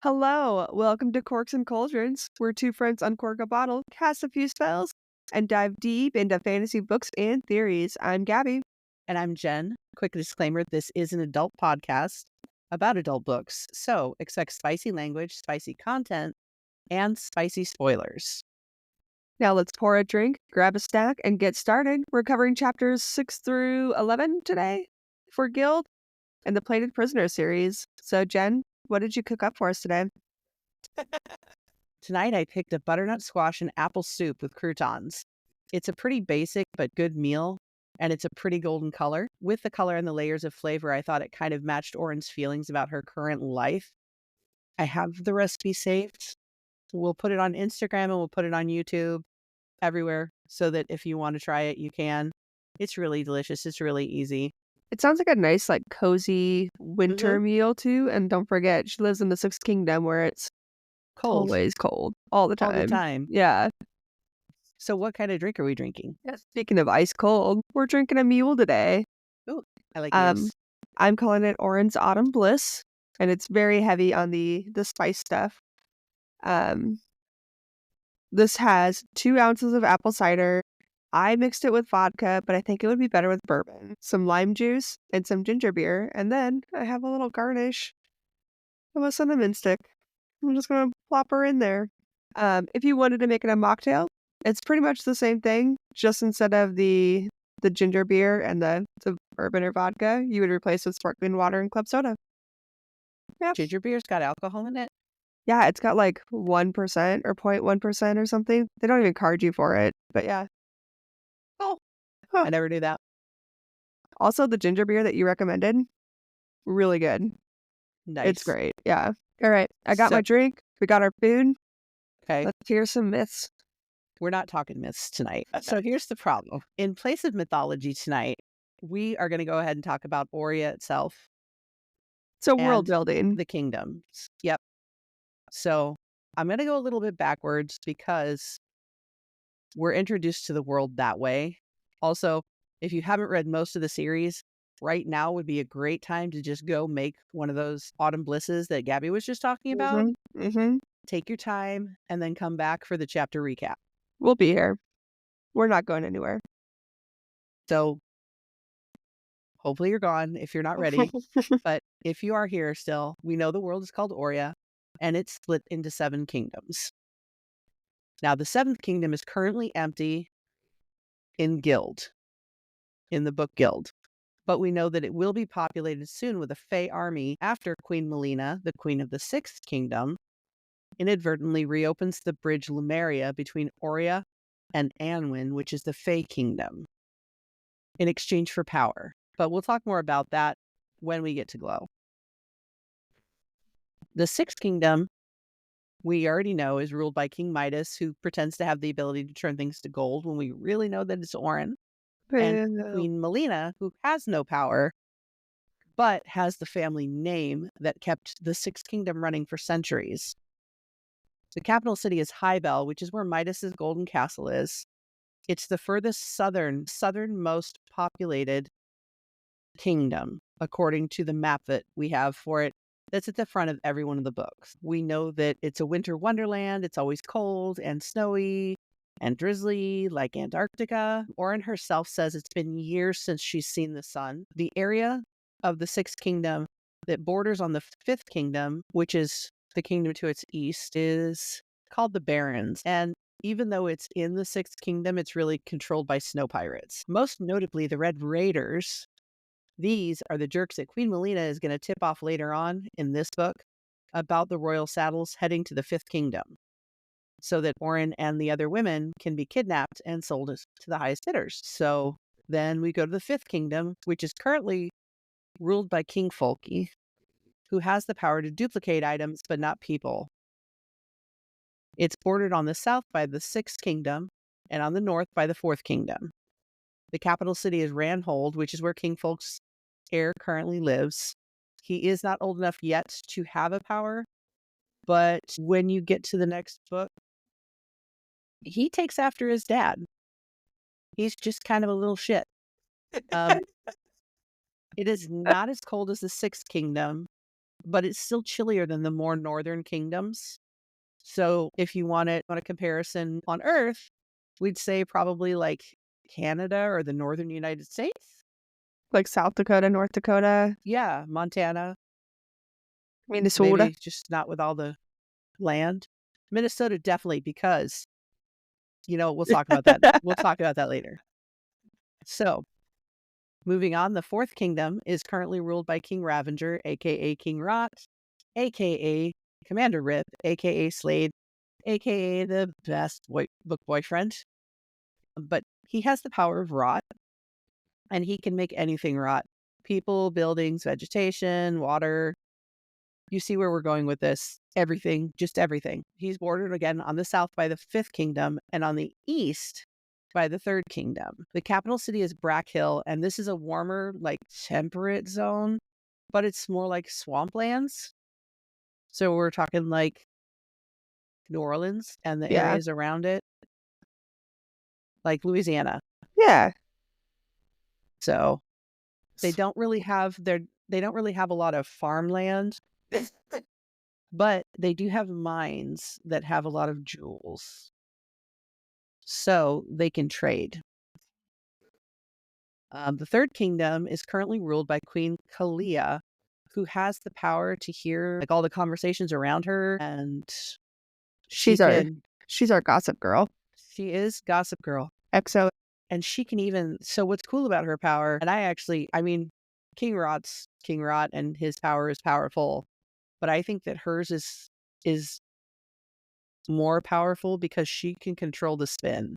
Hello, welcome to Corks and Cauldrons, where two friends uncork a bottle, cast a few spells, and dive deep into fantasy books and theories. I'm Gabby. And I'm Jen. Quick disclaimer, this is an adult podcast about adult books. So expect spicy language, spicy content, and spicy spoilers. Now let's pour a drink, grab a snack, and get started. We're covering chapters 6 through 11 today for Gild and the Plated Prisoner series. So, Jen, what did you cook up for us today? Tonight I picked a butternut squash and apple soup with croutons. It's a pretty basic but good meal, and it's a pretty golden color. With the color and the layers of flavor, I thought it kind of matched Oren's feelings about her current life. I have the recipe saved. We'll put it on Instagram and we'll put it on YouTube, everywhere, so that if you want to try it, you can. It's really delicious. It's really easy. It sounds like a nice, cozy winter Mm-hmm. meal, too. And don't forget, she lives in the Sixth Kingdom where it's Cold always cold all the all the time. time. Yeah. So what kind of drink are we drinking? Yeah, speaking of ice cold, we're drinking a mule today. Ooh, I like Um, mules. I'm calling it Orange Autumn Bliss, and it's very heavy on the spice stuff. Um, this has 2 ounces of apple cider. I mixed it with vodka, but I think it would be better with bourbon, some lime juice, and some ginger beer, and then I have a little garnish of a cinnamon stick. I'm just gonna plop her in there. If you wanted to make it a mocktail, it's pretty much the same thing, just instead of the ginger beer and the bourbon or vodka, you would replace with sparkling water and club soda. Yeah. Ginger beer's got alcohol in it? Yeah, it's got, 1% or 0.1% or something. They don't even card you for it, but yeah. Oh, Huh. I never knew that. Also, the ginger beer that you recommended, really good. It's Nice. great, yeah. Alright, I got my So, drink, we got our food, okay, let's hear some myths. we're not talking myths tonight. So here's the problem. In place of mythology tonight, we are going to go ahead and talk about Aurea itself So world and building. the kingdoms. Yep. So I'm going to go a little bit backwards because we're introduced to the world that way. Also, if you haven't read most of the series, right now would be a great time to just go make one of those autumn blisses that Gabby was just talking about. Mhm, mhm. Take your time and then come back for the chapter recap. We'll be here. We're not going anywhere. So hopefully you're gone if you're not ready. But if you are here still, we know the world is called Aurea and it's split into 7 kingdoms. Now, the 7th kingdom is currently empty in Gild, in the book Gild. But we know that it will be populated soon with a Fey army after Queen Melina, the queen of the 6th kingdom, inadvertently reopens the bridge Lumeria between Aurea and Anwin, which is the Fey kingdom, in exchange for power. But we'll talk more about that when we get to Glow. The 6th kingdom, we already know, is ruled by King Midas, who pretends to have the ability to turn things to gold when we really know that it's Oren, and Boo. Queen Melina, who has no power, but has the family name that kept the 6th kingdom running for centuries. The capital city is Hybel, which is where Midas's golden castle is. It's the furthest southernmost populated kingdom, according to the map that we have for it. That's at the front of every one of the books. We know that it's a winter wonderland. It's always cold and snowy and drizzly, like Antarctica. Oren herself says it's been years since she's seen the sun. The area of the 6th kingdom that borders on the 5th kingdom, which is the kingdom to its east, is called the Barrens. And even though it's in the 6th kingdom, it's really controlled by snow pirates. Most notably, the Red Raiders. These are the jerks that Queen Melina is going to tip off later on in this book about the royal saddles heading to the 5th kingdom, so that Oren and the other women can be kidnapped and sold to the highest bidders. So then we go to the 5th kingdom, which is currently ruled by King Folky, who has the power to duplicate items but not people. It's bordered on the south by the 6th kingdom and on the north by the 4th kingdom. The capital city is Ranhold, which is where King Folk's heir currently lives. He is not old enough yet to have a power, but when you get to the next book, he takes after his dad. He's just kind of a little shit. It is not as cold as the 6th kingdom, but it's still chillier than the more northern kingdoms. So if you want it on a comparison on Earth, we'd say probably like Canada or the northern United States. Like South Dakota, North Dakota, Yeah, Montana, Minnesota. maybe just not with all the land. Minnesota, definitely, because, we'll talk about that. We'll talk about that later. So moving on, the fourth kingdom is currently ruled by King Ravenger, aka King Rot, aka Commander Rip, aka Slade, aka the best book boyfriend. But he has the power of rot, and he can make anything rot. People, buildings, vegetation, water. You see where we're going with this. Everything, just everything. He's bordered again on the south by the fifth kingdom and on the east by the third kingdom. The capital city is Brackhill, and this is a warmer, like temperate zone, but it's more like swamplands. So we're talking like New Orleans and the Yeah. areas around it, like Louisiana. Yeah. So they don't really have a lot of farmland, but they do have mines that have a lot of jewels. So they can trade. The third kingdom is currently ruled by Queen Kalia, who has the power to hear like all the conversations around her, and She's our gossip girl. she is Gossip Girl. XO. And she can even, so what's cool about her power, and King Rot's King Rot, and his power is powerful, but I think that hers is more powerful because she can control the spin.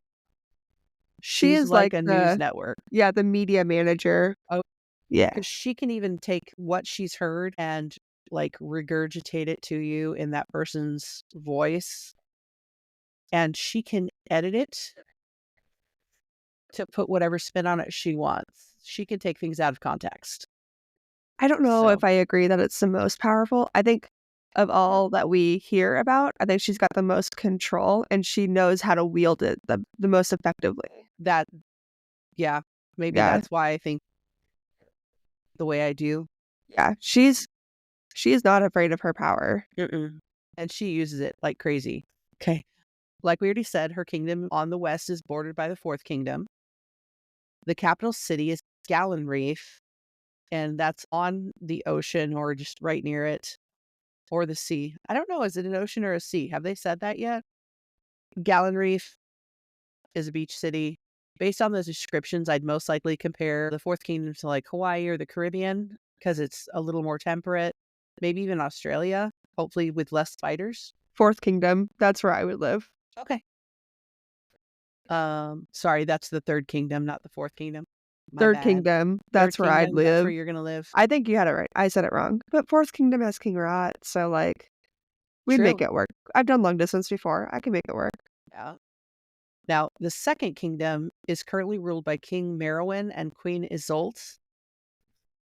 She She's is like like a news network. the media manager. Oh, Yeah. because she can even take what she's heard and like regurgitate it to you in that person's voice, and she can edit it to put whatever spin on it she wants. She can take things out of context. I don't know So if I agree that it's the most powerful. I think of all that we hear about, I think she's got the most control and she knows how to wield it the most effectively. that, yeah, maybe Yeah. that's why I think the way I do. Yeah. She is not afraid of her power. And she uses it like crazy. Okay. Like we already said, her kingdom on the west is bordered by the fourth kingdom. The capital city is Gallenreef, and that's on the ocean or just right near it, or the sea. I don't know. Is it an ocean or a sea? Have they said that yet? Gallenreef is a beach city. Based on those descriptions, I'd most likely compare the fourth kingdom to like Hawaii or the Caribbean because it's a little more temperate. Maybe even Australia, hopefully with less spiders. Fourth kingdom, that's where I would live. Okay. Sorry, that's the third kingdom, not the fourth kingdom. Third kingdom, that's where I'd live. That's where you're gonna live. I think you had it right. I said it wrong. But fourth kingdom has King Rot, so like we'd True. make it work. I've done long distance before. I can make it work. Yeah. Now, the second kingdom is currently ruled by King Merowyn and Queen Isolde.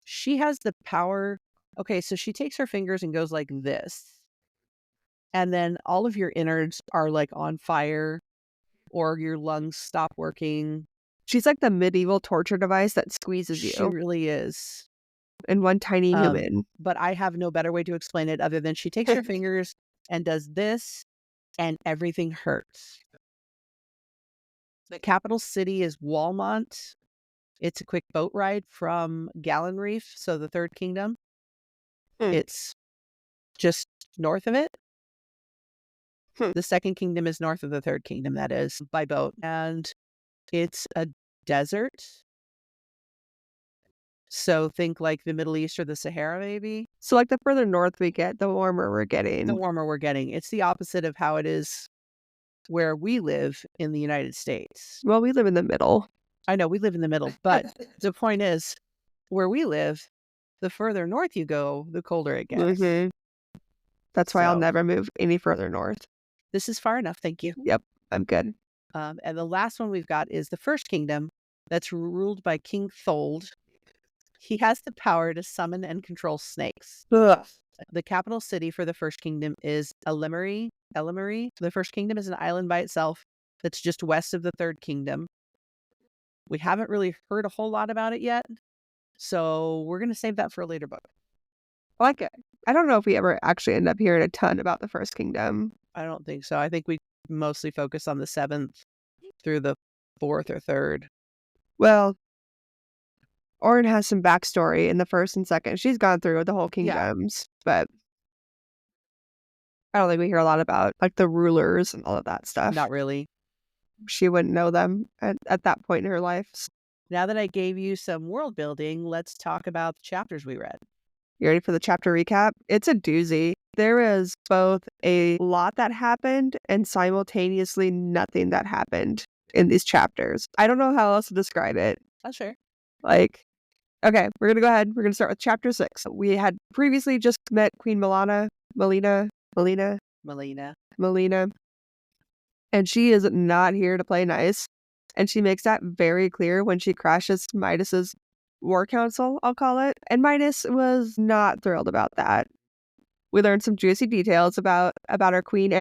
She has the power. Okay, so she takes her fingers and goes like this. And then all of your innards are like on fire, or your lungs stop working. She's like the medieval torture device that squeezes you. She really is. In one tiny human. But I have no better way to explain it other than she takes her fingers and does this, and everything hurts. The capital city is Walmont. It's a quick boat ride from Gallenreef, so the third kingdom. It's just north of it. The second kingdom is north of the third kingdom, that is, by boat. And it's a desert. So think like the Middle East or the Sahara, maybe. So like the further north we get, the warmer we're getting. The warmer we're getting. It's the opposite of how it is where we live in the United States. Well, we live in the middle. I know we live in the middle, but the point is, where we live, the further north you go, the colder it gets. That's why I'll never move any further north. This is far enough. Thank you. Yep, I'm good. And the last one we've got is the first kingdom that's ruled by King Thold. He has the power to summon and control snakes. Ugh. The capital city for the first kingdom is Elemery. The first kingdom is an island by itself that's just west of the third kingdom. We haven't really heard a whole lot about it yet, so we're going to save that for a later book. I like it. I don't know if we ever actually end up hearing a ton about the First Kingdom. I don't think so. I think we mostly focus on the 7th through the 4th or 3rd. Well, Orin has some backstory in the 1st and 2nd. She's gone through the whole kingdoms, but I don't think we hear a lot about like the rulers and all of that stuff. Not really. She wouldn't know them at that point in her life. Now that I gave you some world building, let's talk about the chapters we read. You ready for the chapter recap? It's a doozy. There is both a lot that happened and simultaneously nothing that happened in these chapters. I don't know how else to describe it. Oh, sure. Like, okay, we're going to go ahead. We're going to start with chapter 6. We had previously just met Queen Melina, and she is not here to play nice. And she makes that very clear when she crashes Midas's war council, I'll call it. And Midas was not thrilled about that. We learned some juicy details about our queen.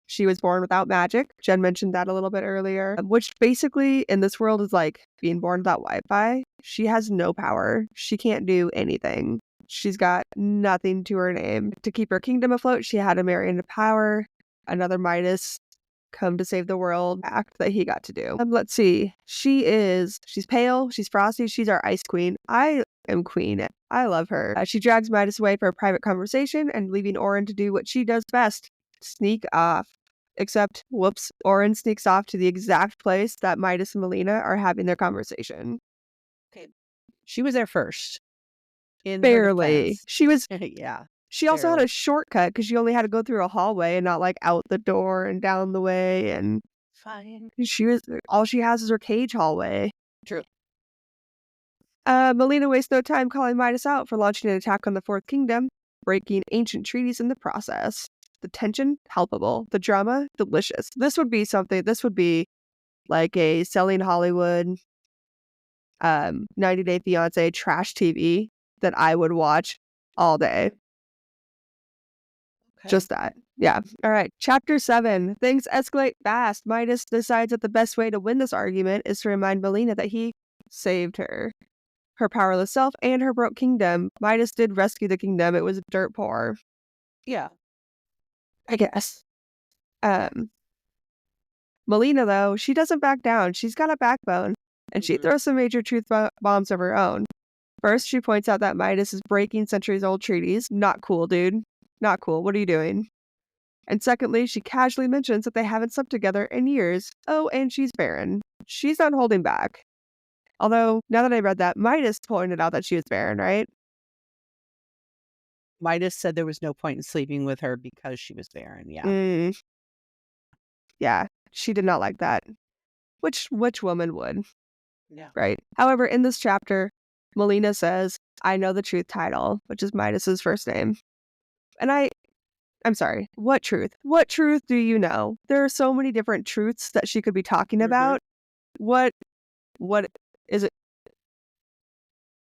She was born without magic. Jen mentioned that a little bit earlier, which basically in this world is like being born without Wi-Fi. She has no power. She can't do anything. She's got nothing to her name. To keep her kingdom afloat, she had to marry into power. Another Midas come to save the world act that he got to do. Let's see. She's pale. She's frosty. She's our ice queen. I am queen. I love her. She drags Midas away for a private conversation and leaving Orin to do what she does best. Sneak off. Except, whoops, Orin sneaks off to the exact place that Midas and Melina are having their conversation. Okay. She was there first. Barely. She was... yeah. She also had a shortcut because she only had to go through a hallway and not like out the door and down the way. And fine. All she has is her cage hallway. True. Melina wastes no time calling Midas out for launching an attack on the Fourth Kingdom, breaking ancient treaties in the process. The tension, palpable. The drama, delicious. This would be like a Selling Hollywood, 90 Day Fiancé trash TV that I would watch all day. Okay. Just that. Yeah. All right. Chapter 7. Things escalate fast. Midas decides that the best way to win this argument is to remind Melina that he saved her powerless self, and her broke kingdom. Midas did rescue the kingdom. It was dirt poor. Yeah. I guess. Melina, though, she doesn't back down. She's got a backbone, and she throws some major truth bombs of her own. First, she points out that Midas is breaking centuries-old treaties. Not cool, dude. Not cool. What are you doing? And secondly, she casually mentions that they haven't slept together in years. Oh, and she's barren. She's not holding back. Although, now that I read that, Midas pointed out that she was barren, right? Midas said there was no point in sleeping with her because she was barren, yeah. Yeah, she did not like that. Which woman would? Yeah. Right. However, in this chapter, Melina says, I know the truth title, which is Midas's first name. And I'm sorry, what truth? What truth do you know? There are so many different truths that she could be talking about. What is it?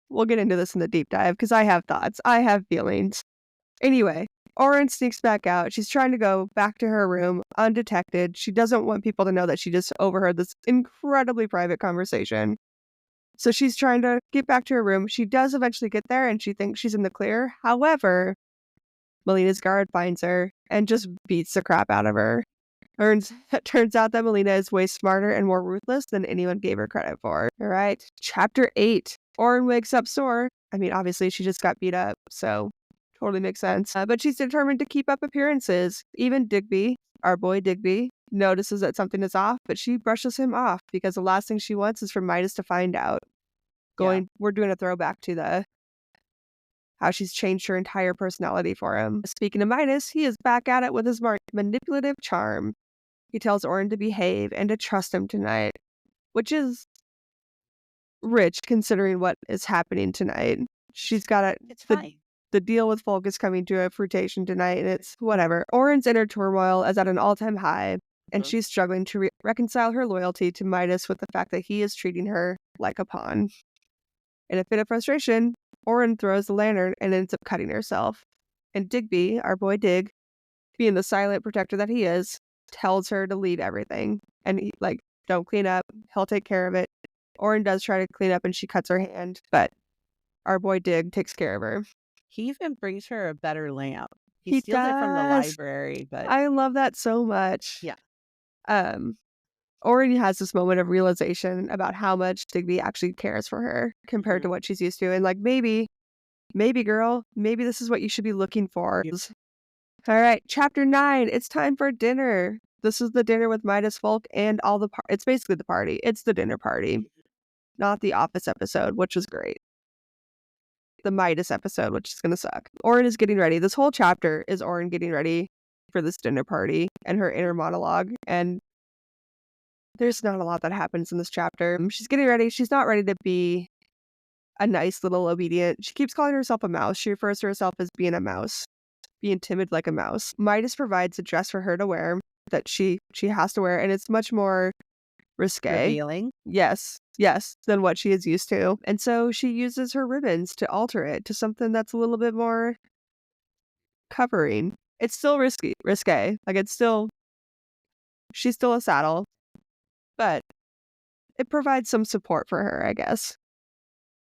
We'll get into this in the deep dive because I have thoughts. I have feelings. Anyway, Orin sneaks back out. She's trying to go back to her room undetected. She doesn't want people to know that she just overheard this incredibly private conversation. So she's trying to get back to her room. She does eventually get there and she thinks she's in the clear. However, Melina's guard finds her and just beats the crap out of her. It turns out that Melina is way smarter and more ruthless than anyone gave her credit for. All right, chapter 8. Orin wakes up sore. I mean, obviously she just got beat up, so totally makes sense. But she's determined to keep up appearances. Even Digby, our boy Digby, notices that something is off, but she brushes him off because the last thing she wants is for Midas to find out. We're doing a throwback to how she's changed her entire personality for him. Speaking of Midas, he is back at it with his manipulative charm. He tells Orin to behave and to trust him tonight, which is rich considering what is happening tonight. She's got It's fine. The deal with Folk is coming to a fruition tonight, and it's whatever. Orin's inner turmoil is at an all-time high, and she's struggling to reconcile her loyalty to Midas with the fact that he is treating her like a pawn. In a fit of frustration, Orin throws the lantern and ends up cutting herself. And Digby, our boy Dig, being the silent protector that he is, tells her to leave everything. And he, don't clean up. He'll take care of it. Orin does try to clean up and she cuts her hand, but our boy Dig takes care of her. He even brings her a better lamp. He He steals it from the does. library, but I love that so much. yeah. Um, Orin has this moment of realization about how much Digby actually cares for her compared to what she's used to. And like, maybe girl, maybe this is what you should be looking for. All right, chapter 9. It's time for dinner. This is the dinner with Midas Folk and all the it's basically the party. It's the dinner party, not the Office episode, which was great. The Midas episode, which is going to suck. Orin is getting ready. This whole chapter is Orin getting ready for this dinner party and her inner monologue. And there's not a lot that happens in this chapter. She's getting ready. She's not ready to be a nice little obedient. She keeps calling herself a mouse. She refers to herself as being a mouse, being timid like a mouse. Midas provides a dress for her to wear that she has to wear, and it's much more risque. Revealing. Yes, than what she is used to. And so she uses her ribbons to alter it to something that's a little bit more covering. It's still risque. Like she's still a saddle, but it provides some support for her, I guess.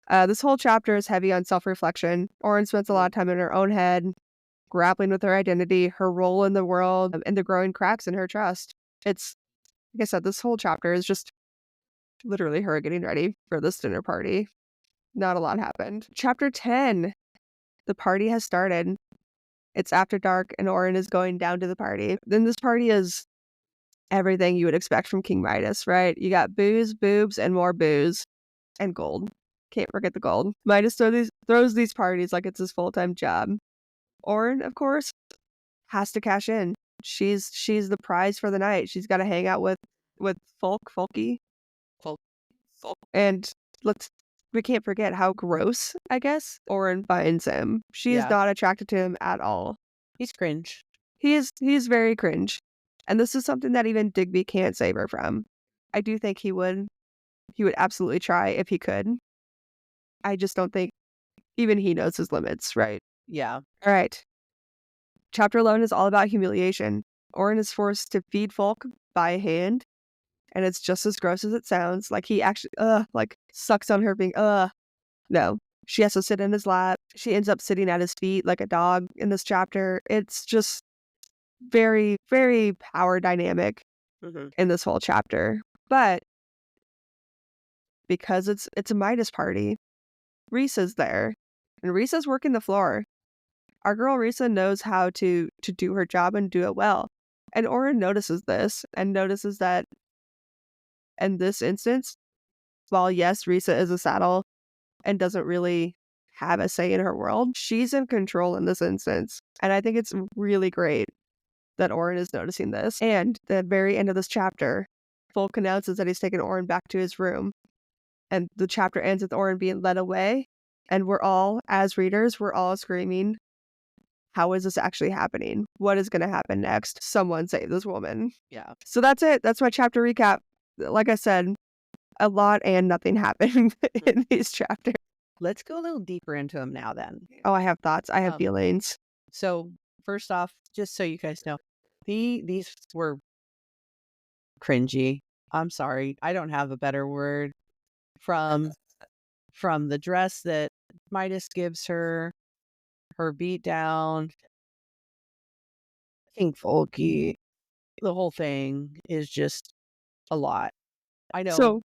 This whole chapter is heavy on self-reflection. Orin spends a lot of time in her own head, grappling with her identity, her role in the world, and the growing cracks in her trust. It's, like I said, this whole chapter is just literally her getting ready for this dinner party. Not a lot happened. Chapter 10. The party has started. It's after dark, and Orin is going down to the party. Then this party is everything you would expect from King Midas, right? You got booze, boobs, and more booze. And gold. Can't forget the gold. Midas throws these parties like it's his full-time job. Orin, of course, has to cash in. She's the prize for the night. She's got to hang out with Folky. And we can't forget how gross, I guess, Orin finds him. She is not attracted to him at all. He's cringe. He's very cringe. And this is something that even Digby can't save her from. I do think he would absolutely try if he could. I just don't think even he knows his limits, right? Yeah. All right. Chapter 11 is all about humiliation. Orin is forced to feed Folk by hand, and it's just as gross as it sounds. Like he actually, sucks on her being, No. She has to sit in his lap. She ends up sitting at his feet like a dog in this chapter. It's just very, very power dynamic in this whole chapter. But because it's a Midas party, Risa's there, and Risa's working the floor. Our girl Risa knows how to do her job and do it well. And Orin notices this and notices that in this instance, while yes, Risa is a saddle and doesn't really have a say in her world, she's in control in this instance. And I think it's really great that Orin is noticing this. And the very end of this chapter, Folk announces that he's taken Orin back to his room. And the chapter ends with Orin being led away. And we're all, as readers, we're all screaming, how is this actually happening? What is going to happen next? Someone save this woman. Yeah. So that's it. That's my chapter recap. Like I said, a lot and nothing happened in these chapters. Let's go a little deeper into them now then. Oh, I have thoughts. I have feelings. So first off, just so you guys know, these were cringy. I'm sorry. I don't have a better word. From the dress that Midas gives her, her beat down, King Folky, the whole thing is just a lot. I know. So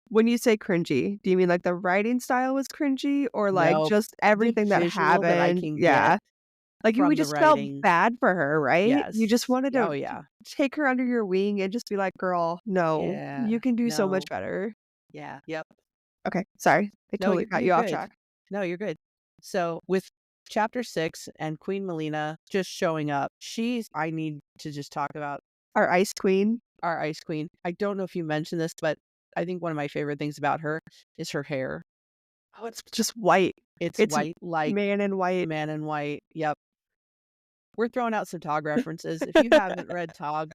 when you say cringy, do you mean like the writing style was cringy or like just everything that happened? That I can yeah. Like you just felt bad for her, right? Yes. You just wanted to take her under your wing and just be like, girl, no, you can do so much better. Yeah. Yep. Okay. Sorry. I totally got you off track. No, you're good. So with chapter 6 and Queen Melina just showing up, I need to just talk about our ice queen. Our ice queen. I don't know if you mentioned this, but I think one of my favorite things about her is her hair. Oh, it's just white. It's white, like Man in White. Man in White. Yep. We're throwing out some Tog references. If you haven't read Tog,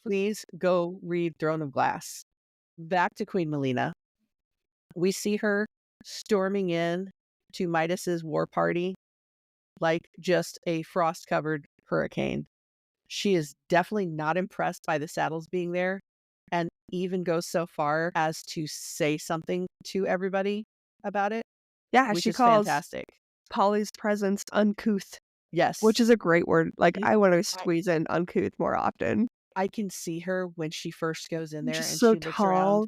please go read Throne of Glass. Back to Queen Melina. We see her storming in to Midas's war party like just a frost-covered hurricane. She is definitely not impressed by the saddles being there and even goes so far as to say something to everybody about it. Yeah, which is fantastic. Polly's presence uncouth, Yes. which is a great word. Like, You- I want to I, squeeze in uncouth more often. I can see her when she first goes in there Just and so she looks around tall,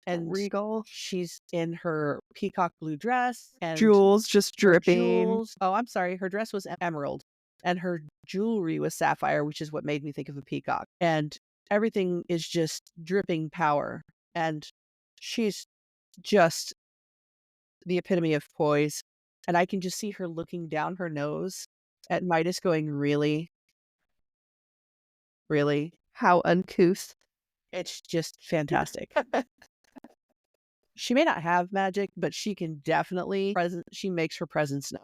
and regal, she's in her peacock blue dress and jewels just her dripping. jewels. Oh, I'm sorry. Her dress was emerald and her jewelry was sapphire, which is what made me think of a peacock. And everything is just dripping power. And she's just the epitome of poise. And I can just see her looking down her nose at Midas going, really? Really? How uncouth. It's just fantastic. She may not have magic, but she can definitely she makes her presence known.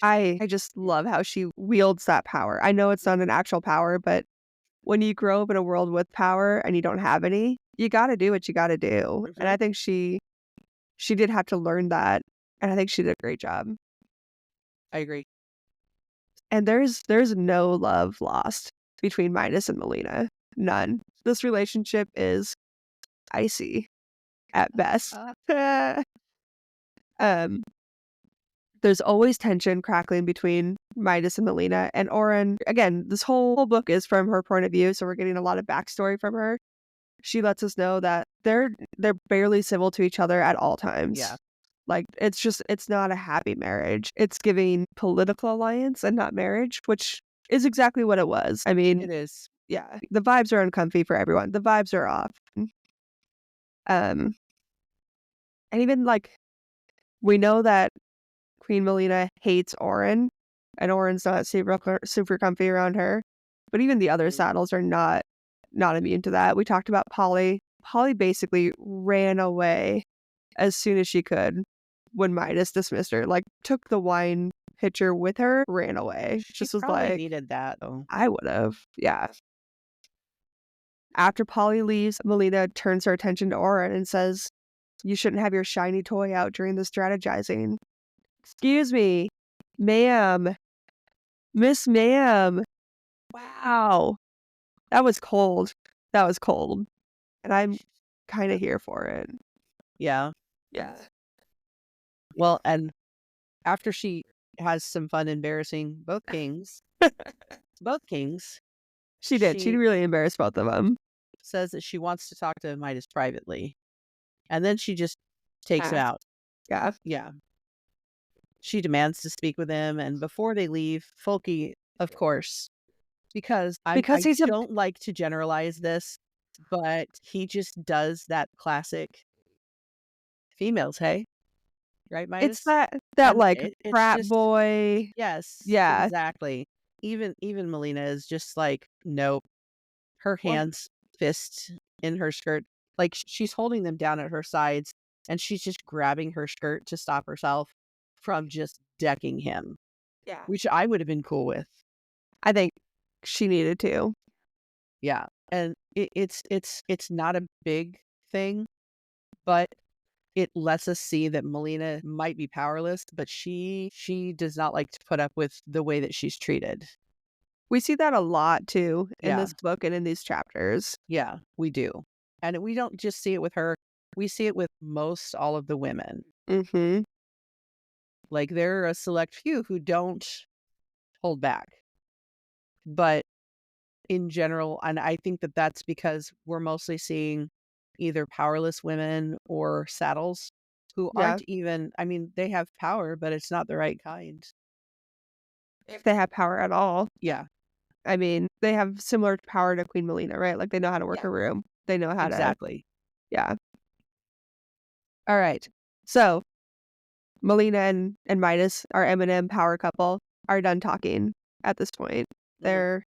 I just love how she wields that power. I know it's not an actual power, but when you grow up in a world with power and you don't have any, you got to do what you got to do. And I think she did have to learn that, and I think she did a great job. I agree. And there's no love lost between Midas and Melina. None. This relationship is icy at best. um there's always tension crackling between Midas and Melina, and Oren, again, this whole book is from her point of view, so we're getting a lot of backstory from her. She lets us know that they're barely civil to each other at all times. Yeah. Like, it's not a happy marriage. It's giving political alliance and not marriage, which is exactly what it was. I mean, It is. yeah, the vibes are uncomfy for everyone. The vibes are off. And even like, we know that Queen Melina hates Oren, and Oren's not super comfy around her. But even the other saddles are not immune to that. We talked about Polly. Polly basically ran away as soon as she could when Midas dismissed her. Like, took the wine pitcher with her, ran away. She Just was probably like, needed that though. I would have. Yeah. After Polly leaves, Melina turns her attention to Oren and says, "You shouldn't have your shiny toy out during the strategizing." Excuse me, ma'am. Miss Ma'am. Wow. That was cold. That was cold. And I'm kind of here for it. Yeah. Yeah. Well, and after she has some fun embarrassing both kings, She did. She she really embarrassed both of them. says that she wants to talk to Midas privately. And then she just takes him Ask. out. Yeah. Yeah. She demands to speak with him. And before they leave, Folky, of course, because I He's don't like to generalize this, but he just does that classic females, hey? Right, it's Midas? that And like it's frat just, boy. yes, Yeah. exactly. Even Melina is just like, nope. Her hands, fists in her skirt, like she's holding them down at her sides, and she's just grabbing her skirt to stop herself from just decking him, Yeah. which I would have been cool with. I think she needed to. Yeah, and it's not a big thing, but it lets us see that Melina might be powerless, but she does not like to put up with the way that she's treated. We see that a lot too in Yeah. this book and in these chapters. Yeah, we do. And we don't just see it with her, we see it with most all of the women. Mm-hmm. Like, there are a select few who don't hold back. But in general, and I think that that's because we're mostly seeing either powerless women or saddles who Yeah. aren't even, I mean, they have power, but it's not the right kind. If they have power at all. Yeah, I mean, they have similar power to Queen Melina, right? Like, they know how to work a room. They know how exactly. yeah. All right. So, Melina and Midas, our Eminem power couple, are done talking at this point. Mhm.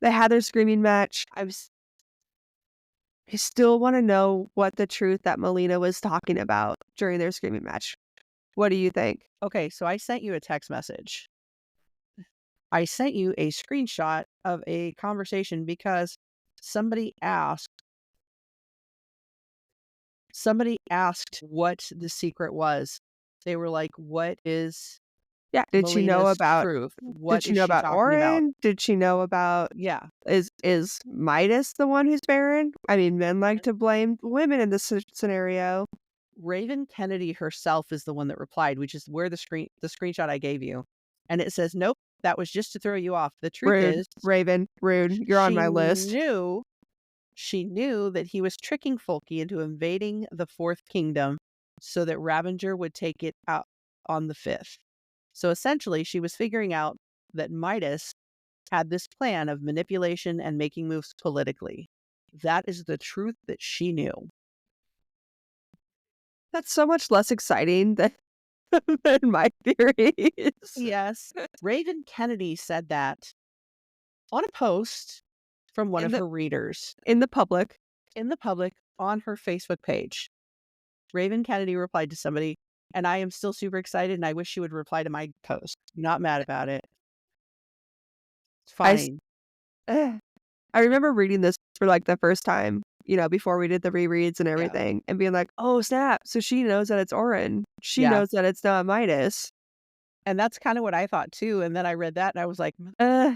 They had their screaming match. I still want to know what the truth that Melina was talking about during their screaming match. What do you think? Okay, so I sent you a text message. I sent you a screenshot of a conversation because somebody asked what the secret was. They were like, what is Yeah. Did she know Melina's about truth? What Did she is know she about talking about? Oren? Did she know about Yeah. is Midas the one who's barren? I mean, men like to blame women in this scenario. Raven Kennedy herself is the one that replied, which is where the screenshot I gave you. And it says, "Nope, that was just to throw you off. The truth Rude, is, Raven, rude. You're on she my list. knew that he was tricking Folky into invading the Fourth Kingdom so that Ravenger would take it out on the Fifth. So essentially, she was figuring out that Midas had this plan of manipulation and making moves politically. That is the truth that she knew." That's so much less exciting than, than my theories. Yes. Raven Kennedy said that on a post from one In of the her readers in the public. in the public on her Facebook page. Raven Kennedy replied to somebody, and I am still super excited, and I wish she would reply to my post. Not mad about it. It's I s- fine. I remember reading this for like the first time, before we did the rereads and Yeah. everything, and being like, "Oh snap!" So she knows that it's Orin. She Yeah. knows that it's not Midas. And that's kind of what I thought too. And then I read that and I was like, Uh,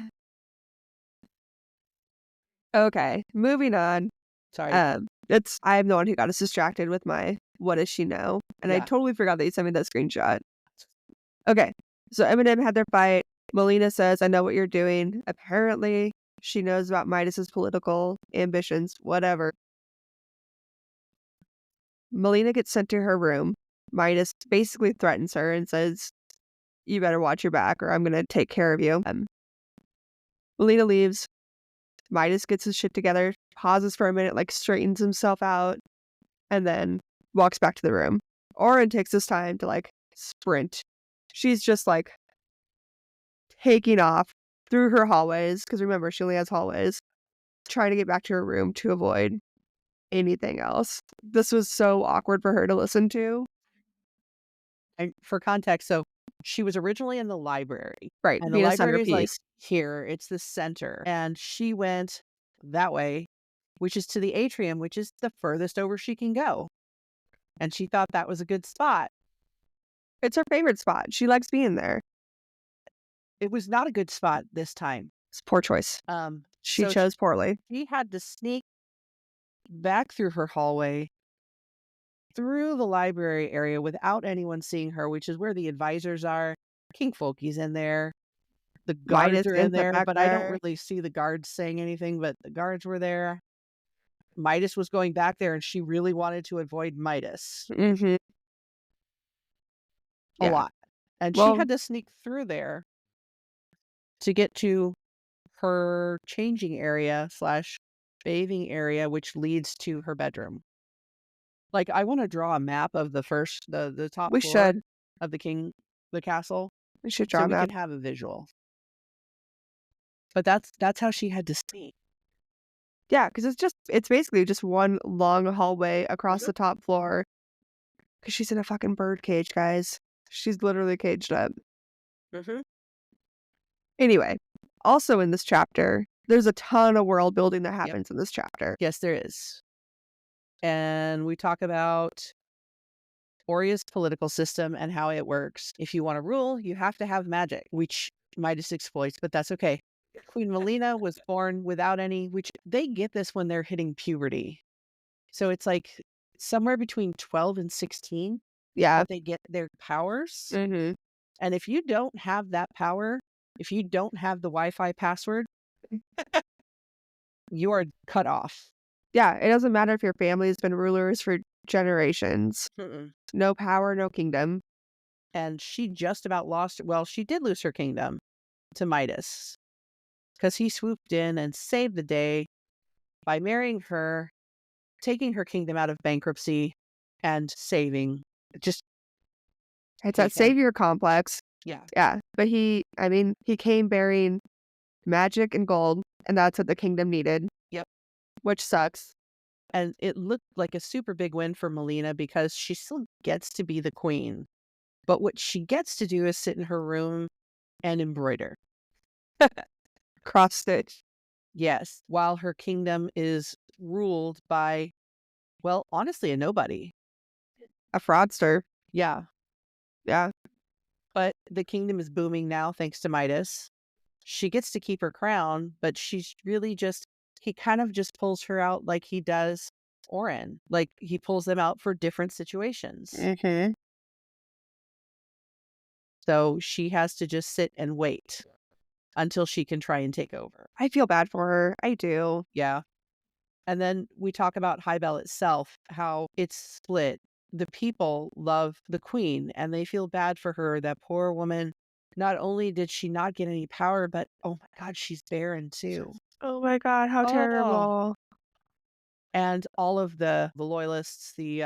okay, moving on. sorry. It's I'm the one who got us distracted with my "what does she know?" And I Yeah. totally forgot that you sent me that screenshot. Okay, so Eminem had their fight. Melina says, "I know what you're doing." Apparently, she knows about Midas's political ambitions. Whatever. Melina gets sent to her room. Midas basically threatens her and says, "You better watch your back, or I'm gonna take care of you." Melina leaves. Midas gets his shit together, pauses for a minute, like straightens himself out, and then walks back to the room. Orin takes this time to like sprint. She's just like taking off through her hallways, because remember, she only has hallways, trying to get back to her room to avoid anything else. This was so awkward for her to listen to. And for context, so she was originally in the library. Right, And the being a library is like centerpiece. here, it's the center. And she went that way, which is to the atrium, which is the furthest over she can go. And she thought that was a good spot. It's her favorite spot. She likes being there. It was not a good spot this time. It's poor choice. She So chose poorly. she had to sneak back through her hallway through the library area without anyone seeing her, which is where the advisors are. King Folky's in there. The guards Midas are in ends up there, back but I don't there. really see the guards saying anything, but the guards were there. Midas was going back there, and she really wanted to avoid Midas Mm-hmm. a Yeah. lot. And she Well, had to sneak through there to get to her changing area slash bathing area, which leads to her bedroom. Like, I want to draw a map of the top we floor should. of the castle, We should so draw we that. can have a visual. But that's how she had to sneak. Yeah, because it's basically just one long hallway across the top floor. Because she's in a fucking bird cage, guys. She's literally caged up. Mm-hmm. Anyway, also in this chapter, there's a ton of world building that Yep. happens in this chapter. Yes, there is. And we talk about Oria's political system and how it works. If you want to rule, you have to have magic, which Midas exploits, but that's okay. Queen Melina was born without any, which they get this when they're hitting puberty. So it's like somewhere between 12 and 16 Yeah. that they get their powers. Mm-hmm. And if you don't have that power, if you don't have the Wi-Fi password, you are cut off. Yeah, it doesn't matter if your family has been rulers for generations. Mm-mm. No power, no kingdom. And she just about lost, well, she did lose her kingdom to Midas because he swooped in and saved the day by marrying her, taking her kingdom out of bankruptcy, and saving. Just It's hate that him. savior complex. Yeah. Yeah, but he came bearing magic and gold, and that's what the kingdom needed. Yep. Which sucks. And it looked like a super big win for Melina because she still gets to be the queen. But what she gets to do is sit in her room and embroider. Cross stitch. Yes. While her kingdom is ruled by, well, honestly, a nobody. A fraudster. Yeah. Yeah. But the kingdom is booming now thanks to Midas. She gets to keep her crown, but she's really just, he kind of just pulls her out like he does Oren. Like, he pulls them out for different situations. Mm-hmm. So she has to just sit and wait until she can try and take over. I feel bad for her. I do. Yeah. And then we talk about Highbell itself, how it's split. The people love the queen and they feel bad for her. That poor woman, not only did she not get any power, but oh my God, she's barren too. Oh my God, how Oh. terrible. And all of the loyalists, the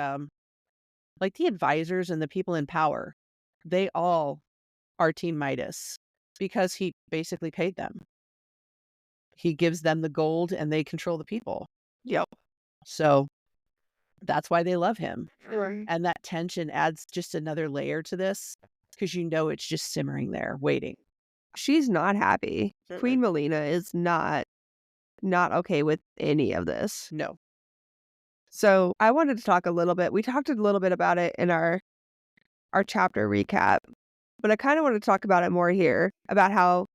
like the advisors and the people in power, they all are Team Midas because he basically paid them. He gives them the gold and they control the people. Yep. So that's why they love him. Right. And that tension adds just another layer to this because you know it's just simmering there, waiting. She's not happy. Queen Melina is not okay with any of this. No. So I wanted to talk a little bit. We talked a little bit about it in our chapter recap, but I kind of want to talk about it more here about how,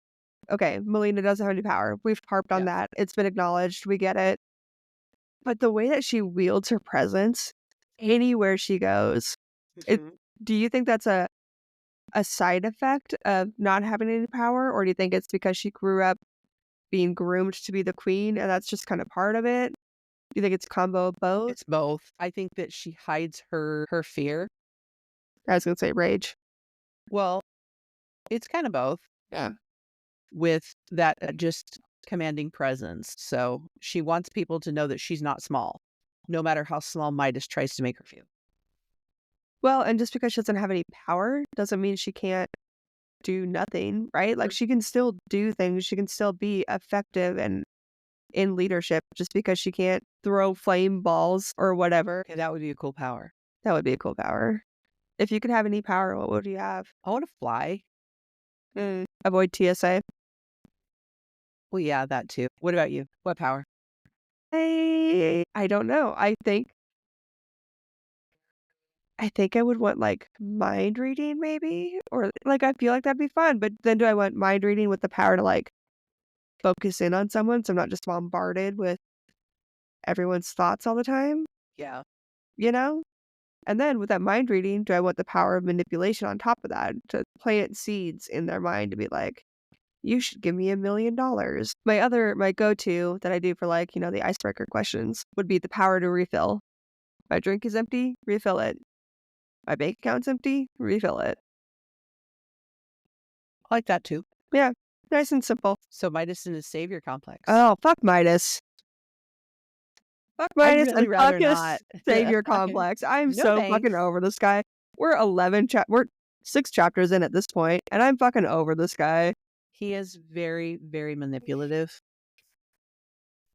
okay, Melina doesn't have any power. We've harped on Yes. that. It's been acknowledged. We get it. But the way that she wields her presence anywhere she goes, Mhm. do you think that's a side effect of not having any power, or do you think it's because she grew up being groomed to be the queen and that's just kind of part of it? Do you think it's a combo of both? It's both. I think that she hides her fear. I was gonna say rage. Well, it's kind of both Yeah. with that just commanding presence. So she wants people to know that she's not small, no matter how small Midas tries to make her feel. Well, and just because she doesn't have any power doesn't mean she can't do nothing, right? Like she can still do things. She can still be effective and in leadership just because she can't throw flame balls or whatever. Okay, that would be a cool power. That would be a cool power. If you could have any power, what would you have? I want to fly. Avoid TSA. Well, yeah, that too. What about you? What power? I don't know. I think I would want like mind reading maybe, or like I feel like that'd be fun. But then do I want mind reading with the power to like focus in on someone so I'm not just bombarded with everyone's thoughts all the time, Yeah. you know? And then with that mind reading, do I want the power of manipulation on top of that to plant seeds in their mind to be like, you should give me $1,000,000. My go-to that I do for like, the icebreaker questions would be the power to refill. My drink is empty, refill it. My bank account's empty, refill it. I like that too. Yeah, nice and simple. So Midas and his savior complex. Oh, fuck Midas. Fuck I'd Midas really and fuck rather his not. savior complex. I'm No so thanks. fucking over this guy. We're 6 chapters in at this point, and I'm fucking over this guy. He is very, very manipulative.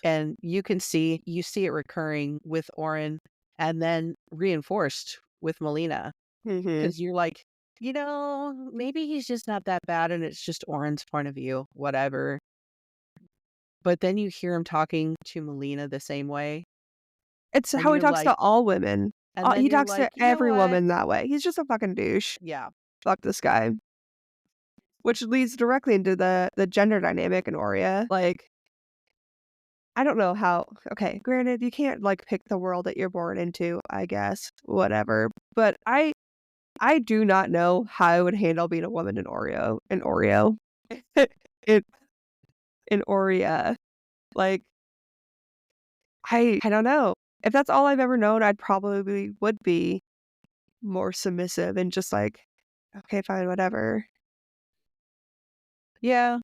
And you see it recurring with Oren and then reinforced with Melina. Mm-hmm. Because you're like, maybe he's just not that bad and it's just Oren's point of view, whatever. But then you hear him talking to Melina the same way. It's and how he you're talks like- to all women. And then He you're talks to like, "You know every what?" woman that way. He's just a fucking douche. Yeah. Fuck this guy. Which leads directly into the gender dynamic in Aurea. Like, I don't know how. Okay, granted, you can't like pick the world that you're born into, I guess. Whatever. But I do not know how I would handle being a woman in Oreo. In Aurea. Like, I don't know. If that's all I've ever known, I'd probably would be more submissive and just like, okay, fine, whatever. Yeah.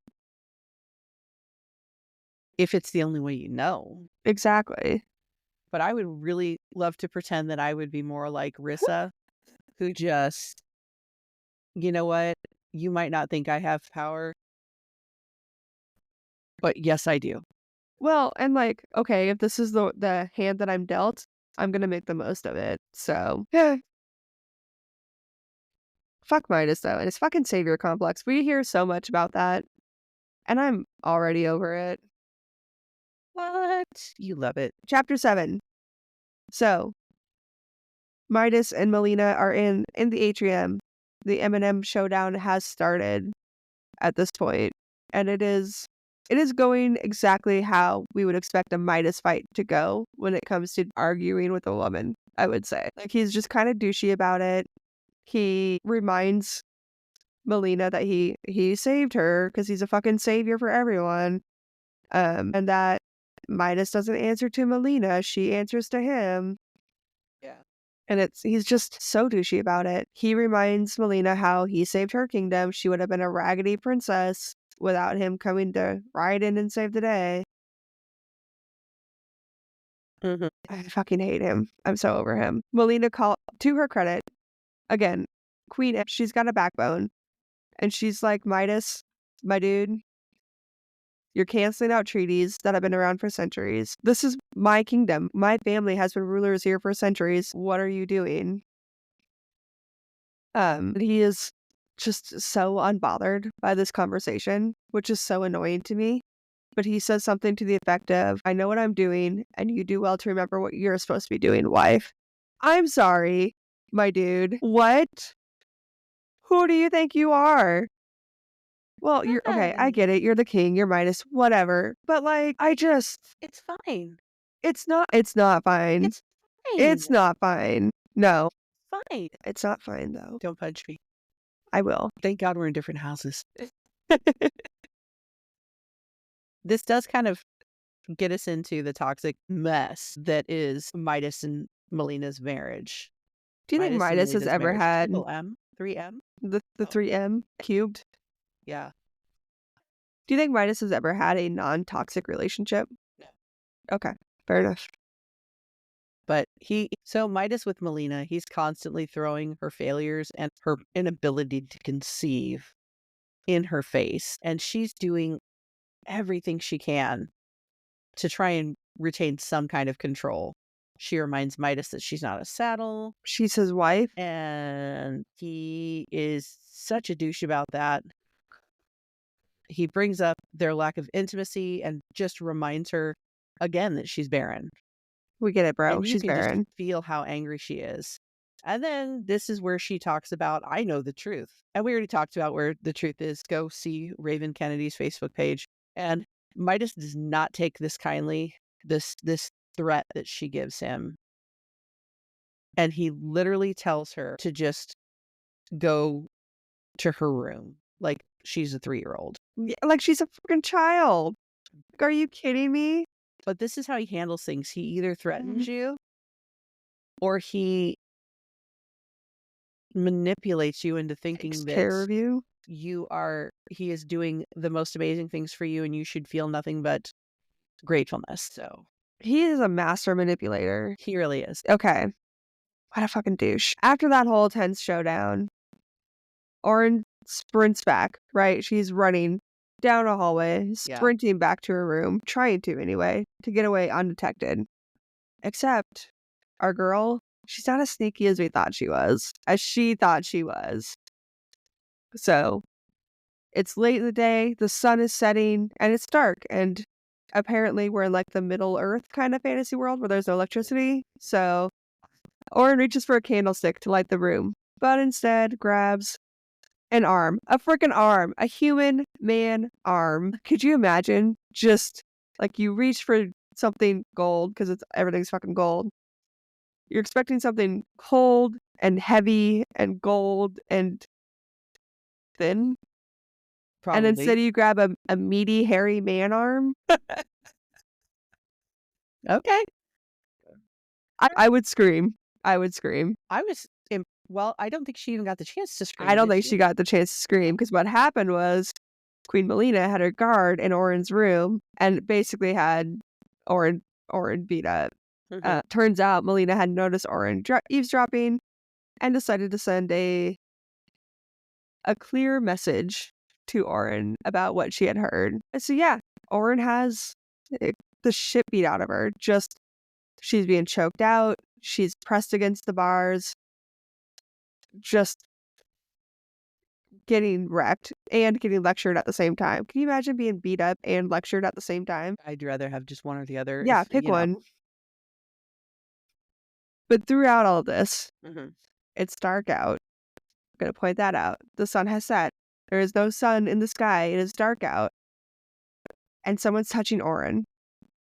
If it's the only way you know. Exactly. But I would really love to pretend that I would be more like Rissa, who just, you know what? You might not think I have power, but yes, I do. Well, and like, okay, if this is the hand that I'm dealt, I'm gonna make the most of it. So, yeah. Fuck Midas though, and his fucking savior complex. We hear so much about that, and I'm already over it. What? You love it. Chapter 7. So, Midas and Melina are in the atrium. The M&M showdown has started at this point, and it is It is going exactly how we would expect a Midas fight to go when it comes to arguing with a woman, I would say. Like, he's just kind of douchey about it. He reminds Melina that he saved her because he's a fucking savior for everyone. And that Midas doesn't answer to Melina, she answers to him. Yeah. And he's just so douchey about it. He reminds Melina how he saved her kingdom. She would have been a raggedy princess without him coming to ride in and save the day. I fucking hate him. I'm so over him. Melina to her credit, again, Queen, she's got a backbone. And she's like, Midas, my dude, you're canceling out treaties that have been around for centuries. This is my kingdom. My family has been rulers here for centuries. What are you doing? He is just so unbothered by this conversation, which is so annoying to me. But he says something to the effect of, I know what I'm doing, and you do well to remember what you're supposed to be doing, wife. I'm sorry, my dude. What? Who do you think you are? Well, you're okay. I get it. You're the king. You're Midas. Whatever. But like, It's fine. It's not fine. It's fine. It's not fine. No, Fine. it's not fine though. Don't punch me. I will. Thank God we're in different houses. This does kind of get us into the toxic mess that is Midas and Melina's marriage. Do you think Midas has ever had Triple M? 3M? the 3M cubed? Yeah. Do you think Midas has ever had a non-toxic relationship? No. Okay, fair enough. But so Midas with Melina, he's constantly throwing her failures and her inability to conceive in her face. And she's doing everything she can to try and retain some kind of control. She reminds Midas that she's not a saddle. She's his wife. And he is such a douche about that. He brings up their lack of intimacy and just reminds her again that she's barren. We get it, bro. And She's barren. Just feel how angry she is. And then this is where she talks about, I know the truth. And we already talked about where the truth is. Go see Raven Kennedy's Facebook page. And Midas does not take this kindly, this threat that she gives him. And he literally tells her to just go to her room like she's a 3-year-old. Yeah, like she's a fucking child. Like, are you kidding me? But this is how he handles things. He either threatens you or he manipulates you into thinking Takes that care of you. He is doing the most amazing things for you and you should feel nothing but gratefulness. So he is a master manipulator. He really is. Okay. What a fucking douche. After that whole tense showdown, Oren sprints back, right? She's running down a hallway, sprinting back to her room, trying to anyway, to get away undetected. Except our girl, she's not as sneaky as we thought she was, as she thought she was. So it's late in the day, the sun is setting, and it's dark, and apparently we're in like the Middle Earth kind of fantasy world where there's no electricity. So Oren reaches for a candlestick to light the room, but instead grabs an arm, a freaking arm, a human man arm. Could you imagine just like you reach for something gold because everything's fucking gold. You're expecting something cold and heavy and gold and thin. Probably. And instead you grab a meaty, hairy man arm. Okay. I would scream. I would scream. Well, I don't think she even got the chance to scream. I don't think she got the chance to scream because what happened was Queen Melina had her guard in Oren's room and basically had Oren beat up. Turns out Melina had noticed Oren eavesdropping and decided to send a clear message to Oren about what she had heard. So yeah, Oren has the shit beat out of her. Just she's being choked out. She's pressed against the bars. Just getting wrecked and getting lectured at the same time. Can you imagine being beat up and lectured at the same time? I'd rather have just one or the other. Yeah, pick one. But throughout all of this, it's dark out. I'm going to point that out. The sun has set. There is no sun in the sky. It is dark out. and someone's touching Oren.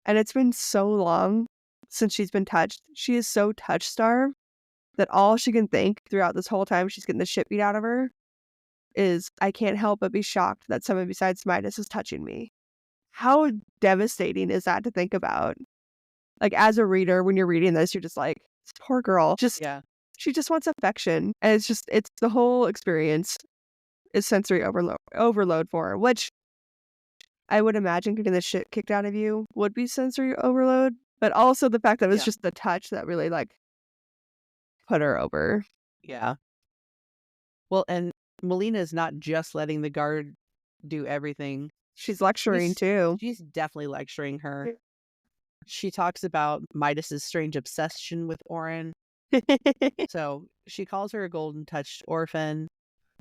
And it's been so long since she's been touched. She is so touch starved that all she can think throughout this whole time she's getting the shit beat out of her is, I can't help but be shocked that someone besides Midas is touching me. How devastating is that to think about? Like, as a reader, when you're reading this, you're just like, this poor girl. She just wants affection. And it's the whole experience is sensory overload for her, which I would imagine getting the shit kicked out of you would be sensory overload. But also the fact that it was just the touch that really, like, put her over. Yeah. Well, and Melina is not just letting the guard do everything. She's lecturing too. She's definitely lecturing her. She talks about Midas's strange obsession with Oren. So she calls her a golden touched orphan.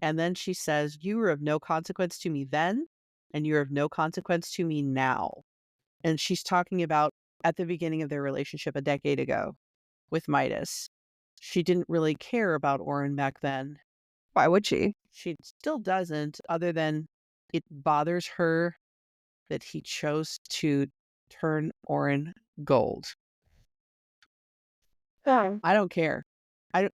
And then she says, you were of no consequence to me then, and you're of no consequence to me now. And she's talking about at the beginning of their relationship a decade ago with Midas. She didn't really care about Oren back then. Why would she? She still doesn't, other than it bothers her that he chose to turn Oren gold. I don't care.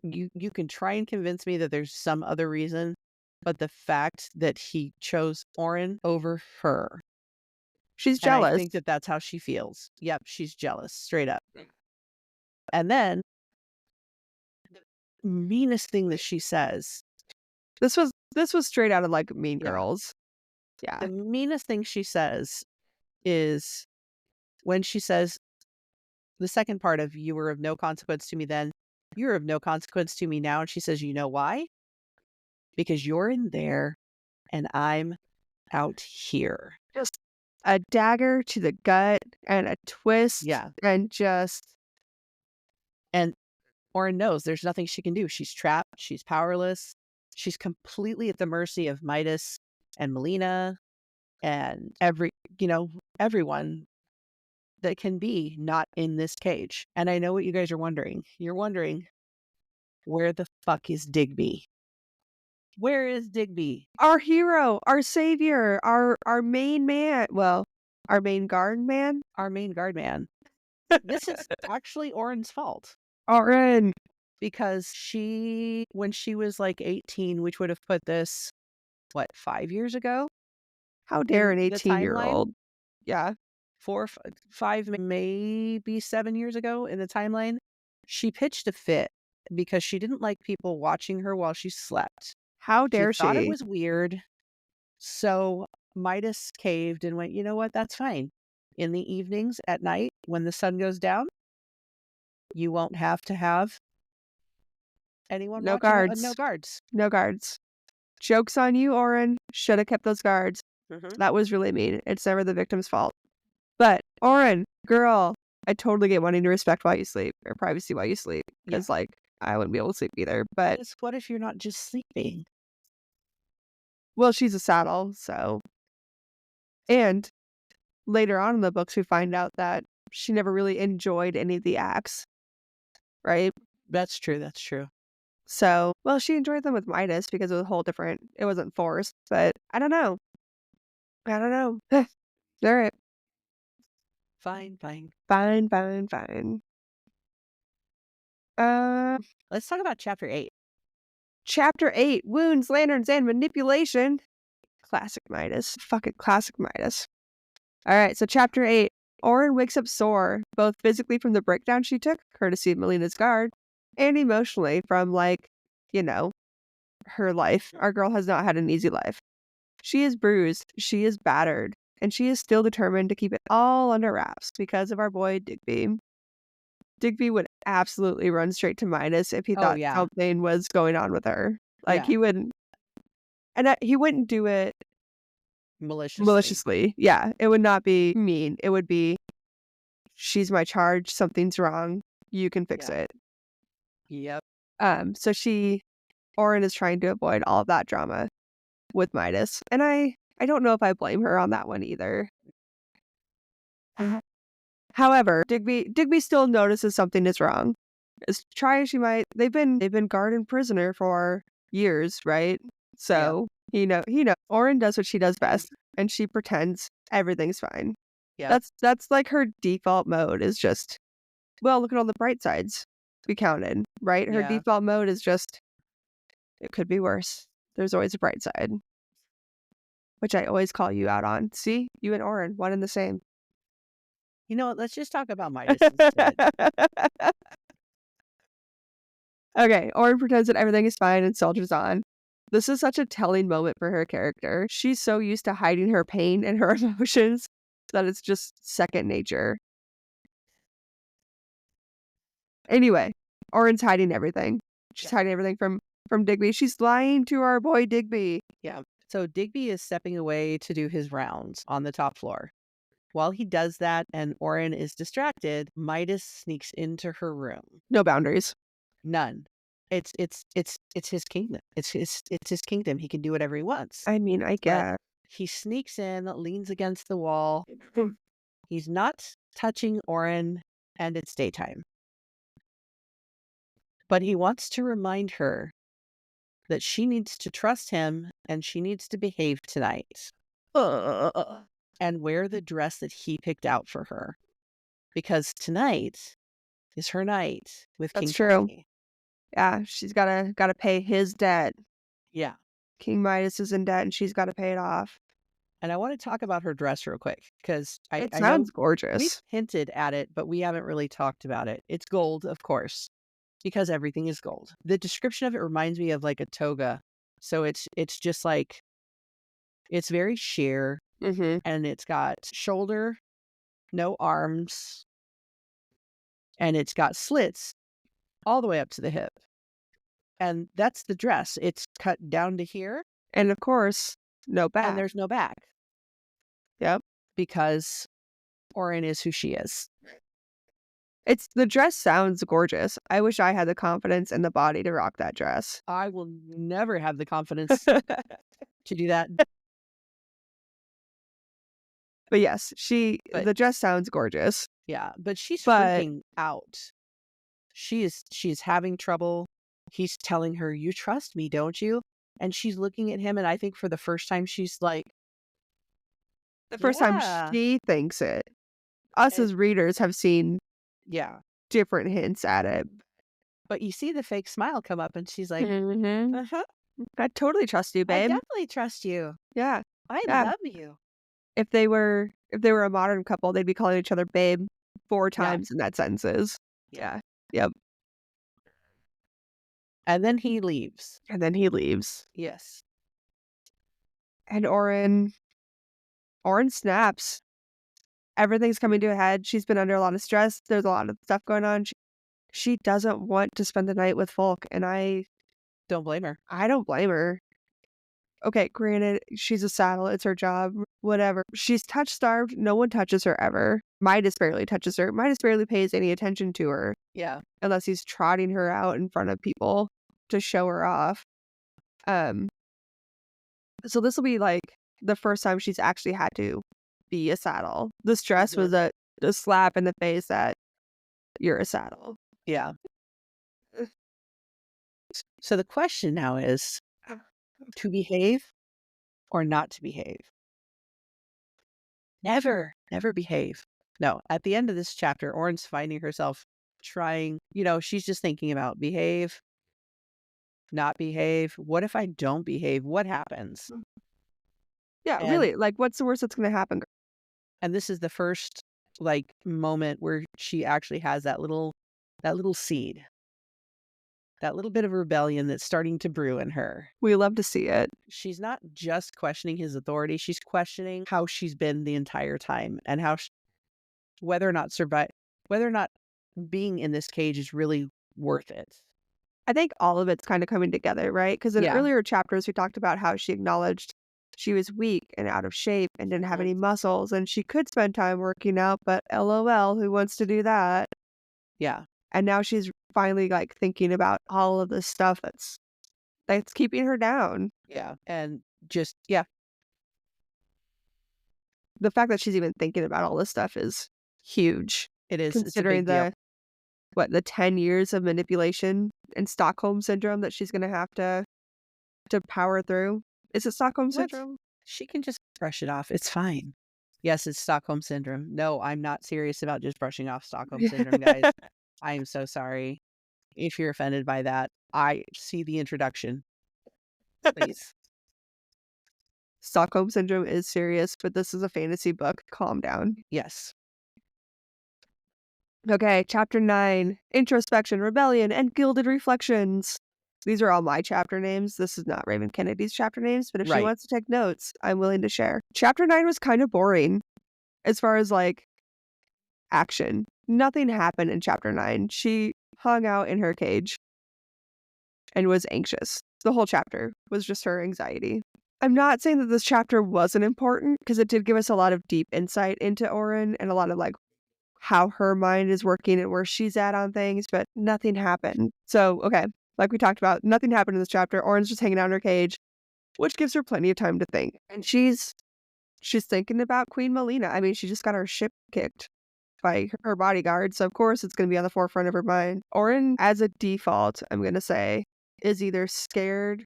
You can try and convince me that there's some other reason, but the fact that he chose Oren over her. She's jealous. And I think that that's how she feels. Yep, she's jealous, straight up. And then the meanest thing that she says. This was straight out of, like, Mean Girls. Yeah. The meanest thing she says is when she says the second part of, you were of no consequence to me then, you're of no consequence to me now. And she says, you know why? Because you're in there and I'm out here. Just a dagger to the gut and a twist. Yeah. And just. And Oren knows there's nothing she can do. She's trapped. She's powerless. She's completely at the mercy of Midas and Melina and everyone that can be not in this cage. And I know what you guys are wondering. You're wondering, where the fuck is Digby? Where is Digby? Our hero, our savior, our main man. Well, our main guard man. Our main guard man. This is actually Oren's fault. Oren. Because when she was like 18, which would have put this, 5 years ago? How dare an 18-year-old? Yeah. 4, 5, maybe 7 years ago in the timeline, she pitched a fit because she didn't like people watching her while she slept. How dare she? Thought it was weird. So Midas caved and went, you know what? That's fine. In the evenings at night when the sun goes down, you won't have to have anyone no watching. Guards. No guards. No guards. Joke's on you, Oren. Should have kept those guards. Mm-hmm. That was really mean. It's never the victim's fault. But Oren, girl, I totally get wanting to respect while you sleep or privacy while you sleep. Because I wouldn't be able to sleep either. But what if you're not just sleeping? Well, she's a saddle, so. And later on in the books, we find out that she never really enjoyed any of the acts. Right? That's true. That's true. So, well, she enjoyed them with Midas because it was a whole different, it wasn't forced, but I don't know. All right. Fine. Fine. Let's talk about chapter 8. Chapter 8, wounds, lanterns, and manipulation. Classic Midas. Fucking classic Midas. All right, so chapter 8. Oren wakes up sore, both physically from the breakdown she took, courtesy of Melina's guard, and emotionally from, her life. Our girl has not had an easy life. She is bruised, she is battered, and she is still determined to keep it all under wraps because of our boy Digby. Digby would absolutely run straight to Midas if he thought something was going on with her. He wouldn't. And he wouldn't do it maliciously. Yeah, it would not be mean. It would be, she's my charge, something's wrong, you can fix it. Yep. So Oren is trying to avoid all of that drama with Midas. And I don't know if I blame her on that one either. However, Digby still notices something is wrong. As try as she might, they've been guard and prisoner for years, right? So he knows Oren does what she does best, and she pretends everything's fine. Yep. That's like her default mode is just, well, look at all the bright sides we counted, right? Her Yeah. default mode is just, it could be worse. There's always a bright side, which I always call you out on. See, you and Oren, one and the same. You know what? Let's just talk about Midas instead. Okay, Oren pretends that everything is fine and soldiers on. This is such a telling moment for her character. She's so used to hiding her pain and her emotions that it's just second nature. Anyway, Oren's hiding everything. She's hiding everything from Digby. She's lying to our boy Digby. Yeah. So Digby is stepping away to do his rounds on the top floor. While he does that and Oren is distracted, Midas sneaks into her room. No boundaries. None. It's his kingdom. It's his kingdom. He can do whatever he wants. I mean, I But guess. he sneaks in, leans against the wall. He's not touching Oren, and it's daytime. But he wants to remind her that she needs to trust him and she needs to behave tonight and wear the dress that he picked out for her. Because tonight is her night with King That's true. Tony. Yeah, she's gotta pay his debt. Yeah. King Midas is in debt and she's gotta pay it off. And I want to talk about her dress real quick because It I know sounds we've gorgeous. hinted at it, but we haven't really talked about it. It's gold, of course, because everything is gold. The description of it reminds me of like a toga. So it's just like, it's very sheer Mm-hmm. and it's got shoulder, no arms, and it's got slits all the way up to the hip. And that's the dress. It's cut down to here And of course, no back. and there's no back. Yep. Because Oren is who she is. The dress sounds gorgeous. I wish I had the confidence and the body to rock that dress. I will never have the confidence to do that. But yes, But- the dress sounds gorgeous. Yeah, but she's But- freaking out. She's having trouble. He's telling her, "You trust me, don't you?" And she's looking at him, and I think for the first time, she's like, The first Yeah. time she thinks it. Us And- as readers have seen yeah. different hints at it. But you see the fake smile come up, and she's like, Mhm. "Uh-huh, I totally trust you, I babe. definitely trust you. Yeah. I Yeah. love you." If they were a modern couple, they'd be calling each other babe 4 times in that sentences. Yeah. Yep. And then he leaves. And then he leaves. Yes. And Oren snaps. Everything's coming to a head. She's been under a lot of stress. There's a lot of stuff going on. She doesn't want to spend the night with folk, and I Don't blame her. don't blame her. Okay, granted, she's a saddle. It's her job. Whatever. She's touch-starved. No one touches her ever. Midas barely touches her. Midas barely pays any attention to her Yeah. unless he's trotting her out in front of people to show her off. So this will be like the first time she's actually had to be a saddle. This dress was a slap in the face that you're a saddle. Yeah. So the question now is to behave or not to behave? Never behave. No, at the end of this chapter, Oren's finding herself trying, she's just thinking about behave, not behave. What if I don't behave? What happens? Yeah, And- really. Like, what's the worst that's going to happen? And this is the first moment where she actually has that little seed, that little bit of rebellion that's starting to brew in her. We love to see it. She's not just questioning his authority. She's questioning how she's been the entire time and how whether or not being in this cage is really worth it. I think all of it's kind of coming together, right? Because in Yeah. earlier chapters, we talked about how she acknowledged she was weak and out of shape and didn't have any muscles, and she could spend time working out, but LOL, who wants to do that? Yeah. And now she's finally like thinking about all of this stuff that's keeping her down. Yeah. And just, yeah. The fact that she's even thinking about all this stuff is huge, It is. It's a considering big deal. the 10 years of manipulation and Stockholm syndrome that she's going to have to power through. Is it Stockholm What? syndrome? She can just brush it off. It's fine. Yes, it's Stockholm Syndrome. No, I'm not serious about just brushing off Stockholm Syndrome, guys. I am so sorry if you're offended by that. I see the introduction, please. Stockholm Syndrome is serious, but this is a fantasy book. Calm down. Yes. Okay, chapter 9, Introspection, Rebellion, and Gilded Reflections. These are all my chapter names. This is not Raven Kennedy's chapter names, but if she Right. wants to take notes, I'm willing to share. Chapter 9 was kind of boring as far as like action. Nothing happened in chapter 9. She hung out in her cage and was anxious. The whole chapter was just her anxiety. I'm not saying that this chapter wasn't important because it did give us a lot of deep insight into Oren and a lot of like how her mind is working and where she's at on things, but nothing happened. So, okay, like we talked about, nothing happened in this chapter. Oren's just hanging out in her cage, which gives her plenty of time to think. And she's thinking about Queen Melina. I mean, she just got her ship kicked by her bodyguard, so of course it's going to be on the forefront of her mind. Oren, as a default, I'm going to say, is either scared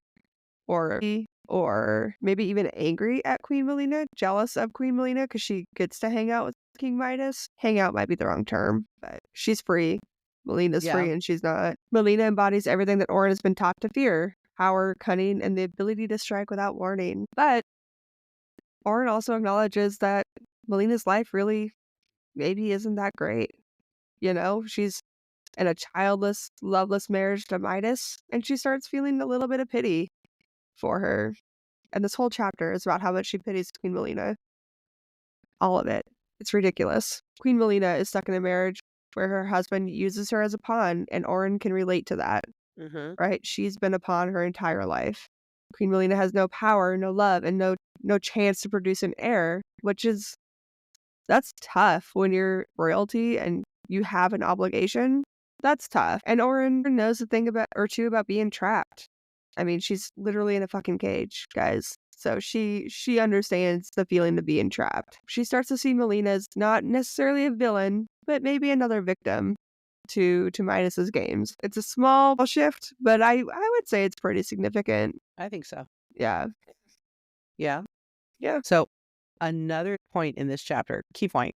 or maybe even angry at Queen Melina, jealous of Queen Melina because she gets to hang out with King Midas. Hang out might be the wrong term, but she's free. Melina's Yeah. free and she's not. Melina embodies everything that Oren has been taught to fear: power, cunning, and the ability to strike without warning. But Oren also acknowledges that Melina's life really maybe isn't that great. You know, she's in a childless, loveless marriage to Midas, and she starts feeling a little bit of pity for her. And this whole chapter is about how much she pities Queen Melina. All of it. It's ridiculous. Queen Melina is stuck in a marriage where her husband uses her as a pawn, and Oren can relate to that, right? She's been a pawn her entire life. Queen Melina has no power, no love, and no chance to produce an heir, that's tough when you're royalty and you have an obligation. That's tough. And Oren knows a thing or two about being trapped. I mean, she's literally in a fucking cage, guys. So she understands the feeling of being trapped. She starts to see Melina as not necessarily a villain, but maybe another victim to Midas's games. It's a small shift, but I would say it's pretty significant. I think so. Yeah. Yeah. Yeah. So another point in this chapter, key point,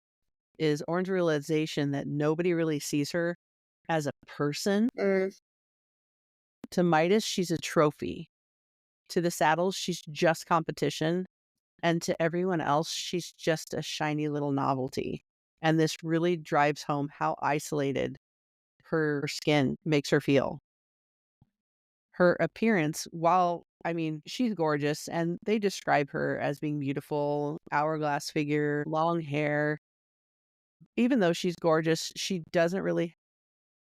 is Oren's realization that nobody really sees her as a person. To Midas, she's a trophy. To the saddles, she's just competition. And to everyone else, she's just a shiny little novelty. And this really drives home how isolated her skin makes her feel. Her appearance, while, I mean, she's gorgeous, and they describe her as being beautiful, hourglass figure, long hair. Even though she's gorgeous, she doesn't really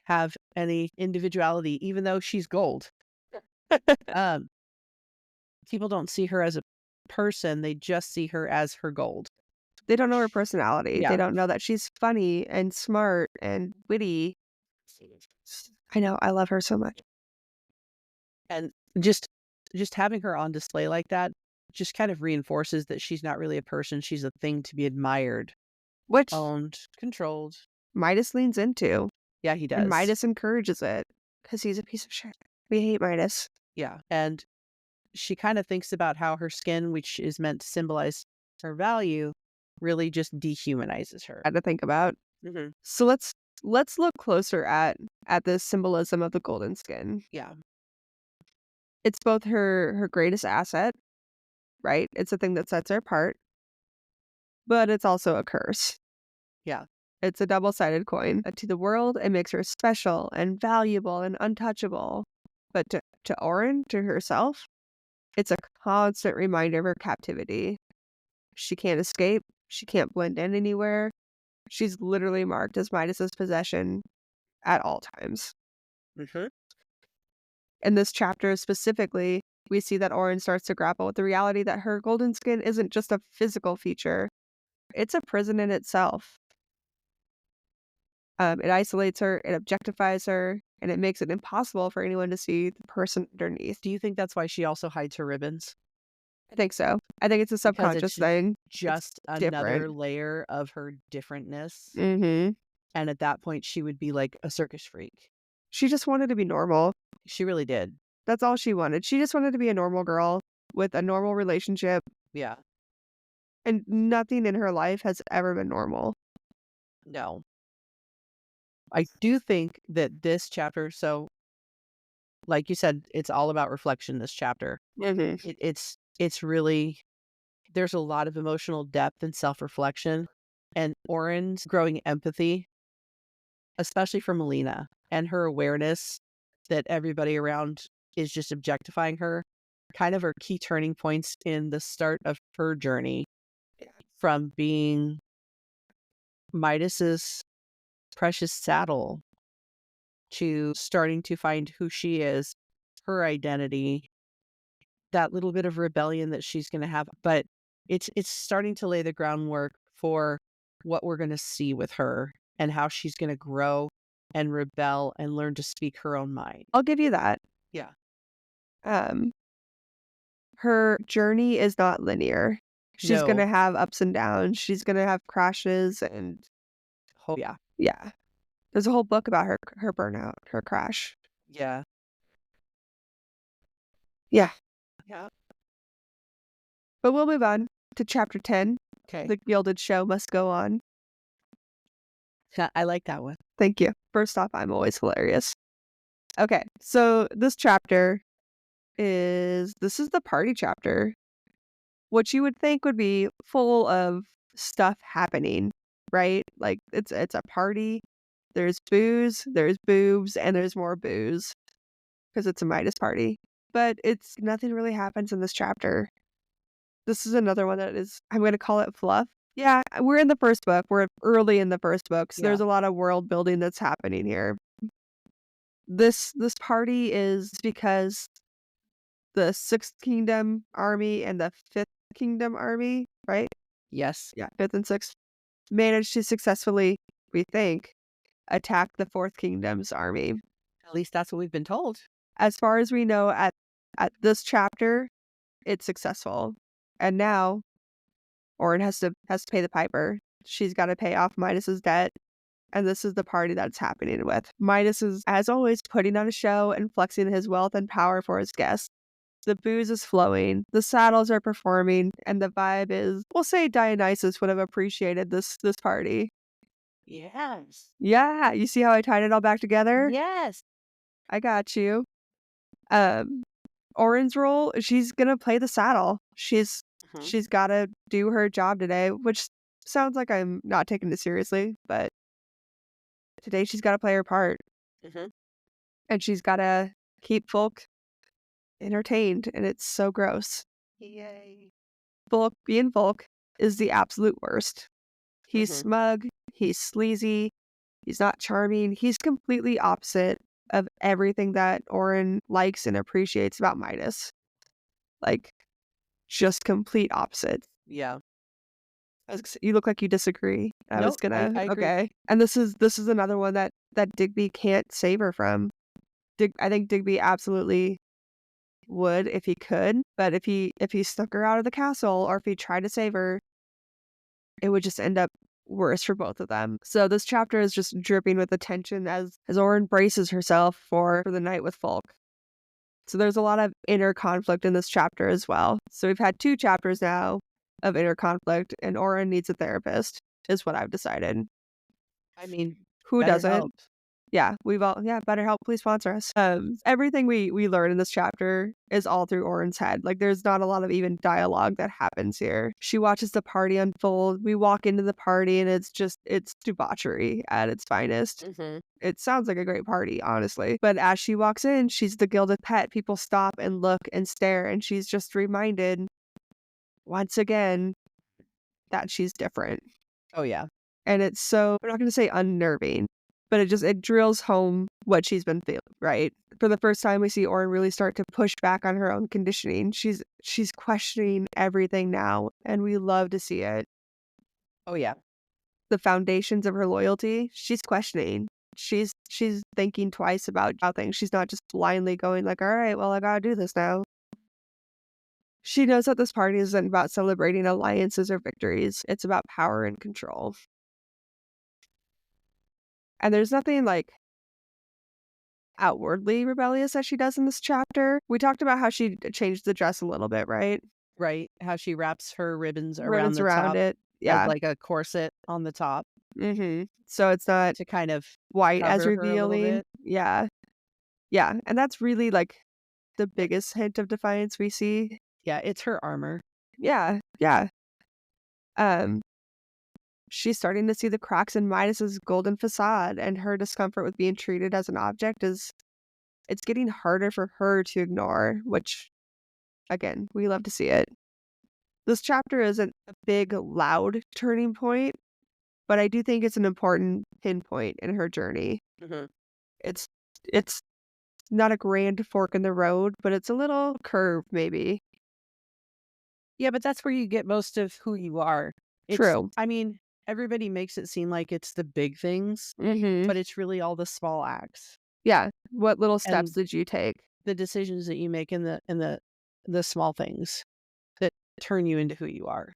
have any individuality, even though she's gold. People don't see her as a person, they just see her as her gold. They don't know her personality. Yeah. They don't know that she's funny and smart and witty. I know. I love her so much. And just having her on display like that just kind of reinforces that she's not really a person, she's a thing to be admired, Which owned, controlled. Midas leans into. Yeah, he does. And Midas encourages it because he's a piece of shit. We hate Midas. Yeah. And she kind of thinks about how her skin, which is meant to symbolize her value, really just dehumanizes her. I had to think about. So let's look closer at this symbolism of the golden skin. Yeah. It's both her greatest asset, right? It's the thing that sets her apart, but it's also a curse. Yeah. It's a double-sided coin. To the world, it makes her special and valuable and untouchable. But to Oren, to herself, it's a constant reminder of her captivity. She can't escape. She can't blend in anywhere. She's literally marked as Midas's possession at all times. In this chapter specifically, we see that Oren starts to grapple with the reality that her golden skin isn't just a physical feature. It's a prison in itself. It isolates her, it objectifies her, and it makes it impossible for anyone to see the person underneath. Do you think that's why she also hides her ribbons? I think so. I think it's a subconscious thing. Just another layer of her differentness. Mm-hmm. And at that point, she would be like a circus freak. She just wanted to be normal. She really did. That's all she wanted. She just wanted to be a normal girl with a normal relationship. Yeah. And nothing in her life has ever been normal. No. I do think that this chapter, so like you said, it's all about reflection, this chapter. Mhm. It's really, there's a lot of emotional depth and self-reflection, and Oren's growing empathy, especially for Melina, and her awareness that everybody around is just objectifying her, kind of are key turning points in the start of her journey from being Midas's precious saddle to starting to find who she is, her identity, that little bit of rebellion that she's going to have. But it's starting to lay the groundwork for what we're going to see with her and how she's going to grow and rebel and learn to speak her own mind. I'll give you that. Yeah. Um, her journey is not linear. She's No. gonna have ups and downs. She's gonna have crashes and Oh, yeah. yeah. There's a whole book about her burnout, her crash. Yeah. Yeah. Yeah. But we'll move on to chapter 10. Okay. The gilded show must go on. I like that one. Thank you. First off, I'm always hilarious. Okay, so this chapter this is the party chapter. What you would think would be full of stuff happening, right? Like it's a party. There's booze, there's boobs, and there's more booze because it's a Midas party. But it's nothing really happens in this chapter. This is another one that is, I'm going to call it fluff. Yeah, we're in the first book. We're early in the first book, so Yeah. there's a lot of world building that's happening here. This party is because the Sixth Kingdom army and the Fifth Kingdom army, right? Yes. Yeah, Fifth and Sixth managed to successfully, we think, attack the Fourth Kingdom's army. At least that's what we've been told. As far as we know, at this chapter, it's successful, and now Orin has to pay the piper. She's got to pay off Midas's debt, and this is the party that's happening with. Midas is, as always, putting on a show and flexing his wealth and power for his guests. The booze is flowing, the saddles are performing, and the vibe is, we'll say Dionysus would have appreciated this party. Yes. Yeah, you see how I tied it all back together? Yes. I got you. Oren's role, she's gonna play the saddle. She's gotta do her job today, which sounds like I'm not taking it seriously, but today she's gotta play her part. Mm-hmm. And she's gotta keep folk entertained, and it's so gross. Yay. Volk being Volk is the absolute worst. He's Mhm. smug, he's sleazy, he's not charming, he's completely opposite of everything that Oren likes and appreciates about Midas. Like, just complete opposites. Yeah. You look like you disagree. I was Nope, I gonna agree. okay. And this is another one that Digby can't save her from. I think Digby absolutely would if he could, but if he snuck her out of the castle or if he tried to save her, it would just end up worse for both of them. So this chapter is just dripping with attention as Oren braces herself for the night with Folk. So there's a lot of inner conflict in this chapter as well. So we've had 2 chapters now of inner conflict, and Oren needs a therapist, is what I've decided. I mean, Who doesn't? BetterHelp. Yeah, BetterHelp, please sponsor us. Everything we learn in this chapter is all through Oren's head. Like, there's not a lot of even dialogue that happens here. She watches the party unfold. We walk into the party, and it's debauchery at its finest. Mhm. It sounds like a great party, honestly. But as she walks in, she's the gilded pet. People stop and look and stare, and she's just reminded once again that she's different. Oh, yeah. And it's so, I'm not going to say unnerving, but it drills home what she's been feeling, right? For the first time, we see Oren really start to push back on her own conditioning. She's questioning everything now, and we love to see it. Oh, yeah. The foundations of her loyalty, she's questioning. She's thinking twice about how things. She's not just blindly going like, all right, well, I gotta do this now. She knows that this party isn't about celebrating alliances or victories. It's about power and control. And there's nothing like outwardly rebellious that she does in this chapter. We talked about how she changed the dress a little bit, right? right? How she wraps her ribbons around ribbons the around top it. as Yeah. like a corset on the top So it's not to kind of white as cover her a little revealing. bit. Yeah. Yeah, and that's really, like, the biggest hint of defiance we see. Yeah, it's her armor. Yeah, yeah. Um, she's starting to see the cracks in Midas's golden facade, and her discomfort with being treated as an object is it's getting harder for her to ignore, which, again, we love to see it. This chapter isn't a big, loud turning point, but I do think it's an important pinpoint in her journey. Mhm. It's it's not a grand fork in the road, but it's a little curve, maybe. Yeah, but that's where you get most of who you are. It's True. I mean, everybody makes it seem like it's the big things, Mhm. but it's really all the small acts Yeah. What little steps and did you take? the decisions that you make in the small things that turn you into who you are.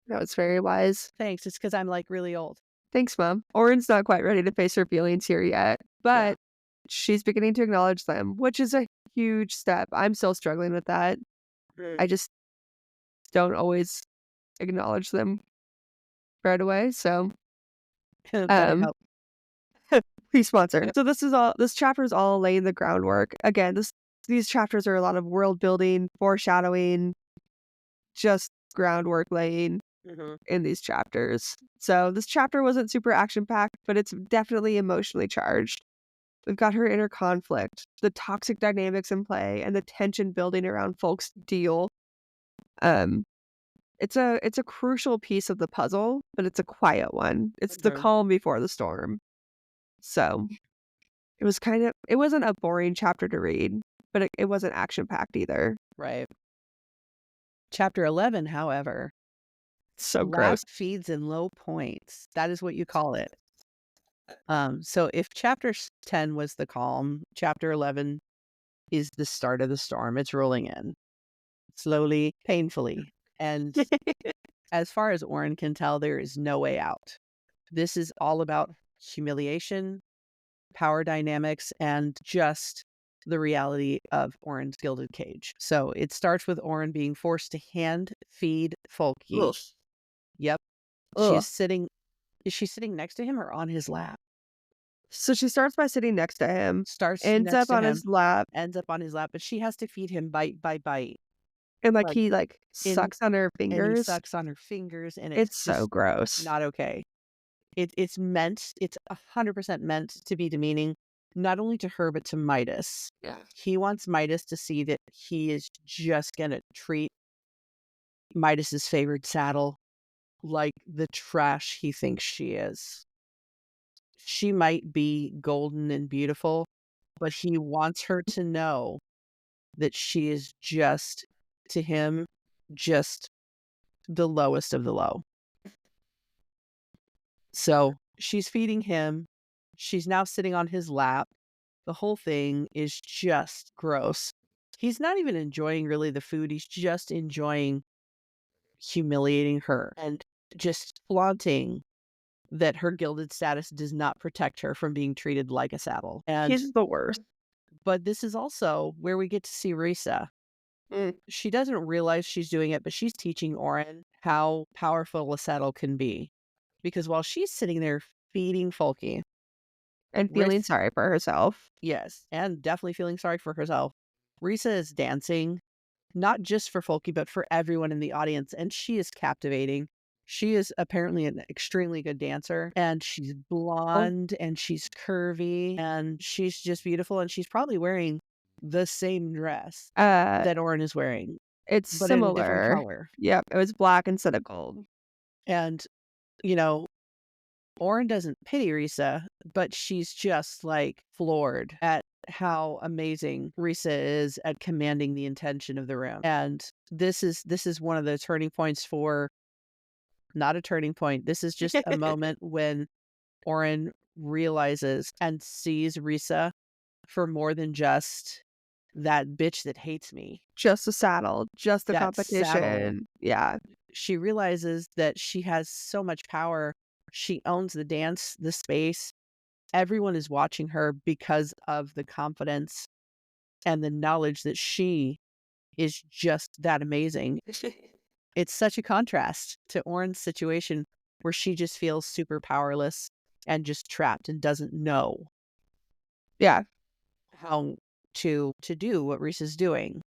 That was very wise. Thanks. It's because I'm like really old. Thanks, Mom. Oren's not quite ready to face her feelings here yet, Yeah. but she's beginning to acknowledge them, which is a huge step. I'm still struggling with that. I just don't always acknowledge them right away. So, um, BetterHelp. please sponsor. So this chapter is all laying the groundwork. Again, these chapters are a lot of world building, foreshadowing, just groundwork laying Mhm. in these chapters. So this chapter wasn't super action packed, but it's definitely emotionally charged. We've got her inner conflict, the toxic dynamics in play, and the tension building around Folk's deal. Um, it's a crucial piece of the puzzle, but it's a quiet one. It's the Mhm. calm before the storm. So it wasn't a boring chapter to read, but it wasn't action packed either. Right. Chapter 11, however, So lap gross. feeds and low points. That is what you call it. So if chapter 10 was the calm, chapter 11 is the start of the storm. It's rolling in slowly, painfully. And as far as Oren can tell, there is no way out. This is all about humiliation, power dynamics, and just the reality of Oren's gilded cage. So it starts with Oren being forced to hand feed Folky. Ugh. Yep. Ugh. Is she sitting next to him or on his lap? So she starts by sitting next to him, Starts ends next up to on him, his lap, ends up on his lap, but she has to feed him bite by bite. and like Like he like in sucks on her and he fingers. sucks on her fingers and it's It's so just gross. not okay. It's 100% meant to be demeaning, not only to her, but to Midas. Yeah. He wants Midas to see that he is just gonna treat Midas's favored saddle like the trash he thinks she is. She might be golden and beautiful, but he wants her to know that she is just, to him, just the lowest of the low. So she's feeding him. She's now sitting on his lap. The whole thing is just gross. He's not even enjoying really the food. He's just enjoying humiliating her and just flaunting that her gilded status does not protect her from being treated like a saddle. And He's the worst. but this is also where we get to see Risa. Mm. She doesn't realize she's doing it, but she's teaching Oren how powerful a saddle can be. Because while she's sitting there feeding Folky, And feeling Risa, sorry for herself. yes, and definitely feeling sorry for herself, Risa is dancing, not just for Folky, but for everyone in the audience, and she is captivating. She is apparently an extremely good dancer, and she's Oh, blonde, and she's curvy, and she's just beautiful, and she's probably wearing the same dress uh, that Oren is wearing, it's but in a different similar. color. Yep, it was black instead of gold. And, you know, Oren doesn't pity Risa, but she's just like floored at how amazing Risa is at commanding the attention of the room. And this is one of the turning points for not a turning point. This is just a moment when Oren realizes and sees Risa for more than just that bitch that hates me. Just a saddle, just a That saddle. competition. Yeah. She realizes that she has so much power. She owns the dance, the space. Everyone is watching her because of the confidence and the knowledge that she is just that amazing. It's such a contrast to Oren's situation where she just feels super powerless and just trapped and doesn't know Yeah. how to do what Reese is doing.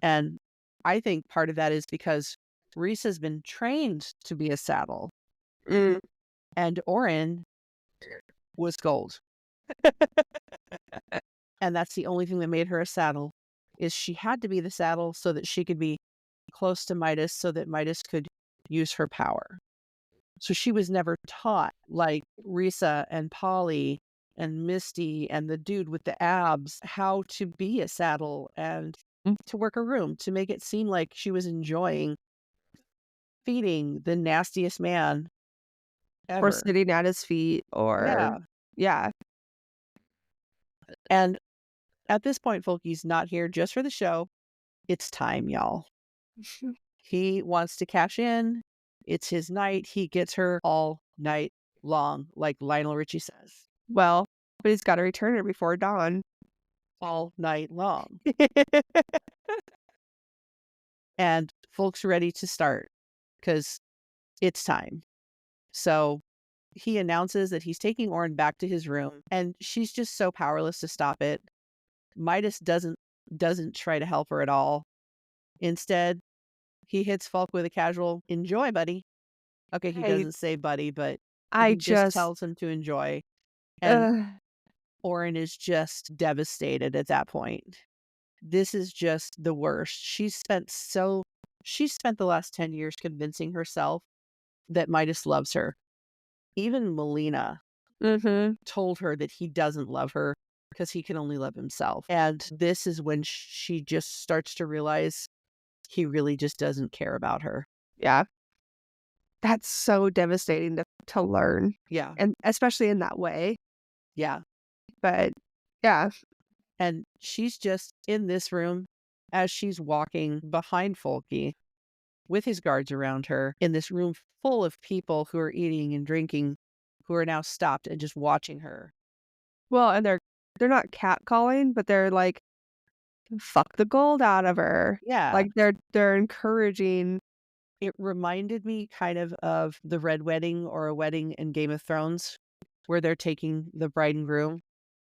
And I think part of that is because Reese has been trained to be a saddle, Mm. and Oren was gold. And that's the only thing that made her a saddle, is she had to be the saddle so that she could be close to Midas so that Midas could use her power. So she was never taught, like Risa and Polly and Misty and the dude with the abs, how to be a saddle and to work a room, to make it seem like she was enjoying feeding the nastiest man Or ever. sitting at his feet, or Yeah. yeah. And at this point, Folky's not here just for the show. It's time, y'all. He wants to cash in. It's his night. He gets her all night long, like Lionel Richie says. Well, but he's got to return her before dawn. All night long. And Folk's ready to start because it's time. So he announces that he's taking Oren back to his room, and she's just so powerless to stop it. Midas doesn't try to help her at all. Instead, he hits Falk with a casual "enjoy, buddy." Okay, he Hey, doesn't say buddy, but I he just just tells him to enjoy. And uh, Oren is just devastated at that point. This is just the worst. She spent the last 10 years convincing herself that Midas loves her. Even Melina told her that he doesn't love her because he can only love himself. And this is when she just starts to realize he really just doesn't care about her. yeah. That's so devastating to learn. Yeah. And especially in that way. Yeah. But yeah. And she's just in this room as she's walking behind Folky with his guards around her in this room full of people who are eating and drinking, who are now stopped and just watching her. Well, and they're not catcalling, but they're like, fuck the gold out of her. Yeah. Like they're encouraging. It reminded me kind of the Red Wedding or a wedding in Game of Thrones where they're taking the bride and groom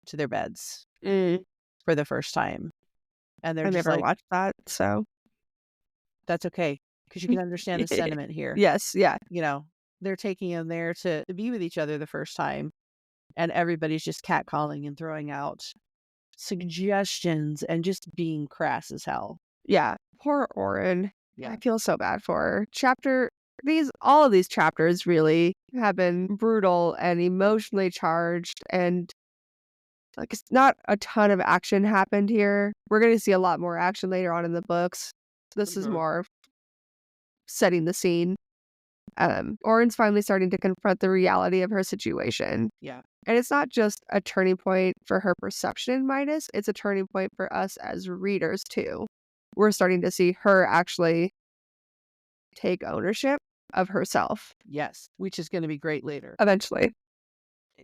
to their beds for the first time. And they're I just never like, watched that, so that's okay. Because you can understand the sentiment here. yes, yeah. You know, they're taking them there to be with each other the first time. And everybody's just catcalling and throwing out suggestions and just being crass as hell. Yeah. Poor Oren. Yeah. I feel so bad for her. All of these chapters really have been brutal and emotionally charged, and like it's not a ton of action happened here. We're going to see a lot more action later on in the books. This is more setting the scene. Oren's finally starting to confront the reality of her situation. Yeah. And it's not just a turning point for her perception in Midas, it's a turning point for us as readers too. We're starting to see her actually take ownership of herself. Yes. Which is going to be great later. Eventually.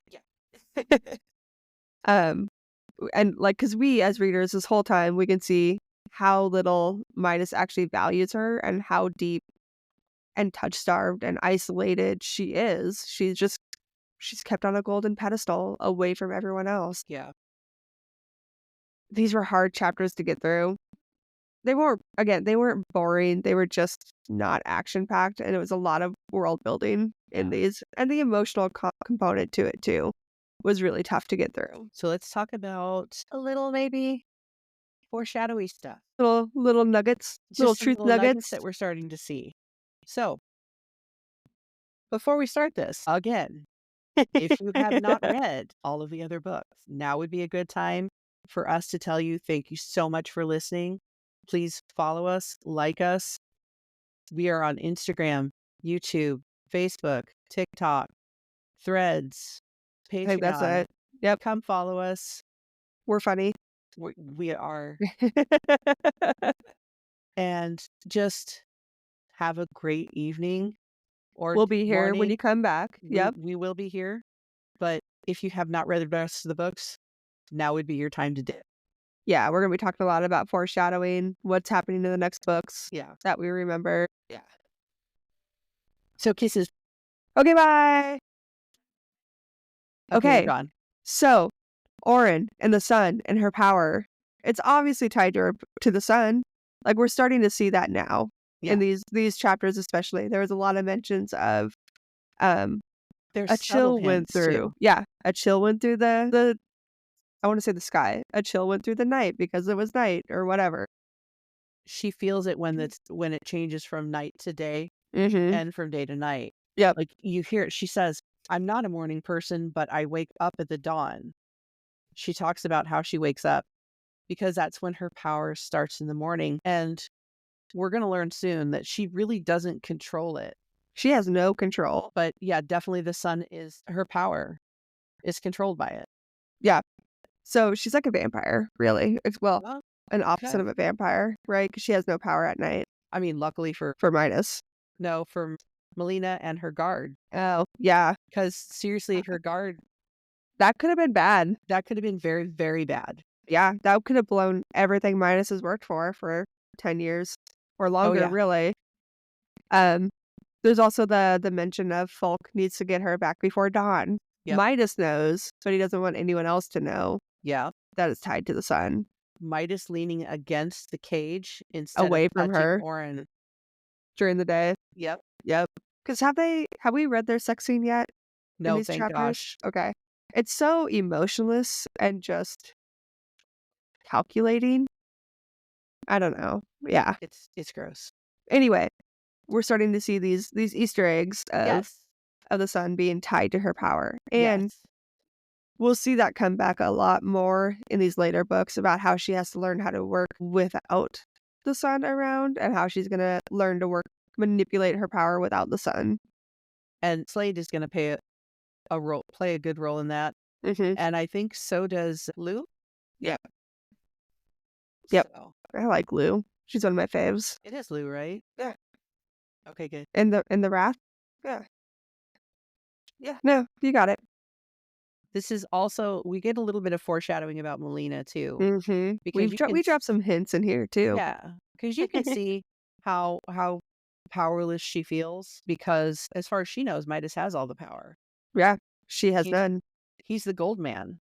Yeah. And like, because we as readers this whole time, we can see how little Midas actually values her and how deep and touch-starved and isolated she is. She's kept on a golden pedestal away from everyone else. Yeah. These were hard chapters to get through. They weren't boring. They were just not action-packed, and it was a lot of world building in these. And the emotional component to it, too, was really tough to get through. So let's talk about a little maybe foreshadowy stuff. Little nuggets, Just little some truth little nuggets. that we're starting to see. So before we start this, again, if you have not read all of the other books, now would be a good time for us to tell you thank you so much for listening. Please follow us, like us. We are on Instagram, YouTube, Facebook, TikTok, Threads, I think that's Patreon. it. Yep. Come follow us. We're funny. We are. And just have a great evening or We'll be here when morning. you come back. Yep. We will be here. But if you have not read the rest of the books, now would be your time to dip. Yeah, we're gonna be talking a lot about foreshadowing, what's happening in the next books Yeah. that we remember. Yeah. So kisses. Okay, bye. Okay, we're Okay, gone. so Orin and the sun and her power. It's obviously tied to the sun. Like we're starting to see that now Yeah. in these chapters, especially. There was a lot of mentions of um There's a subtle chill went hints through. too. Yeah, a chill went through the I want to say the sky. A chill went through the night because it was night or whatever. She feels it when it changes from night to day Mhm. and from day to night. Yep. Like you hear it. She says, "I'm not a morning person, but I wake up at the dawn." She talks about how she wakes up because that's when her power starts in the morning. And we're going to learn soon that she really doesn't control it. She has no control. But yeah, definitely the sun is her power is controlled by it. Yeah. So she's like a vampire, really. Well, Oh, an opposite okay. of a vampire, right? Because she has no power at night I mean, luckily for Midas. for Melina and her guard. Oh, yeah. Because seriously, her guard, That could have been bad. that could have been very, very bad. Yeah, that could have blown everything Midas has worked for 10 years or Oh, longer, yeah. really. Um, there's also the mention of Folk needs to get her back before dawn. Yep. Midas knows, but he doesn't want anyone else to know Yeah. that it's tied to the sun. Midas leaning against the cage instead of Away from touching her Orin. during the day. Yep. Yep. Because have we read their sex scene yet in No, these thank chapters? gosh. Okay. It's so emotionless and just calculating. I don't know. Yeah. It's gross. Anyway, we're starting to see these Easter eggs Yes. of the sun being tied to her power. And Yes. we'll see that come back a lot more in these later books about how she has to learn how to work without the sun around and how she's going to learn to manipulate her power without the sun. And Slade is going to play a good role in that. Mhm. And I think so does Lou. Yep. Yep. So I like Lou. She's one of my faves. it is Lou, right? Yeah. Okay, good. In the Wrath? Yeah. Yeah. No, you got it. This is also, we get a little bit of foreshadowing about Melina too, Mhm. because We dropped some hints in here too. yeah, because you can see how powerless she feels because as far as she knows, Midas has all the power. Yeah. She has He's none. he's the gold man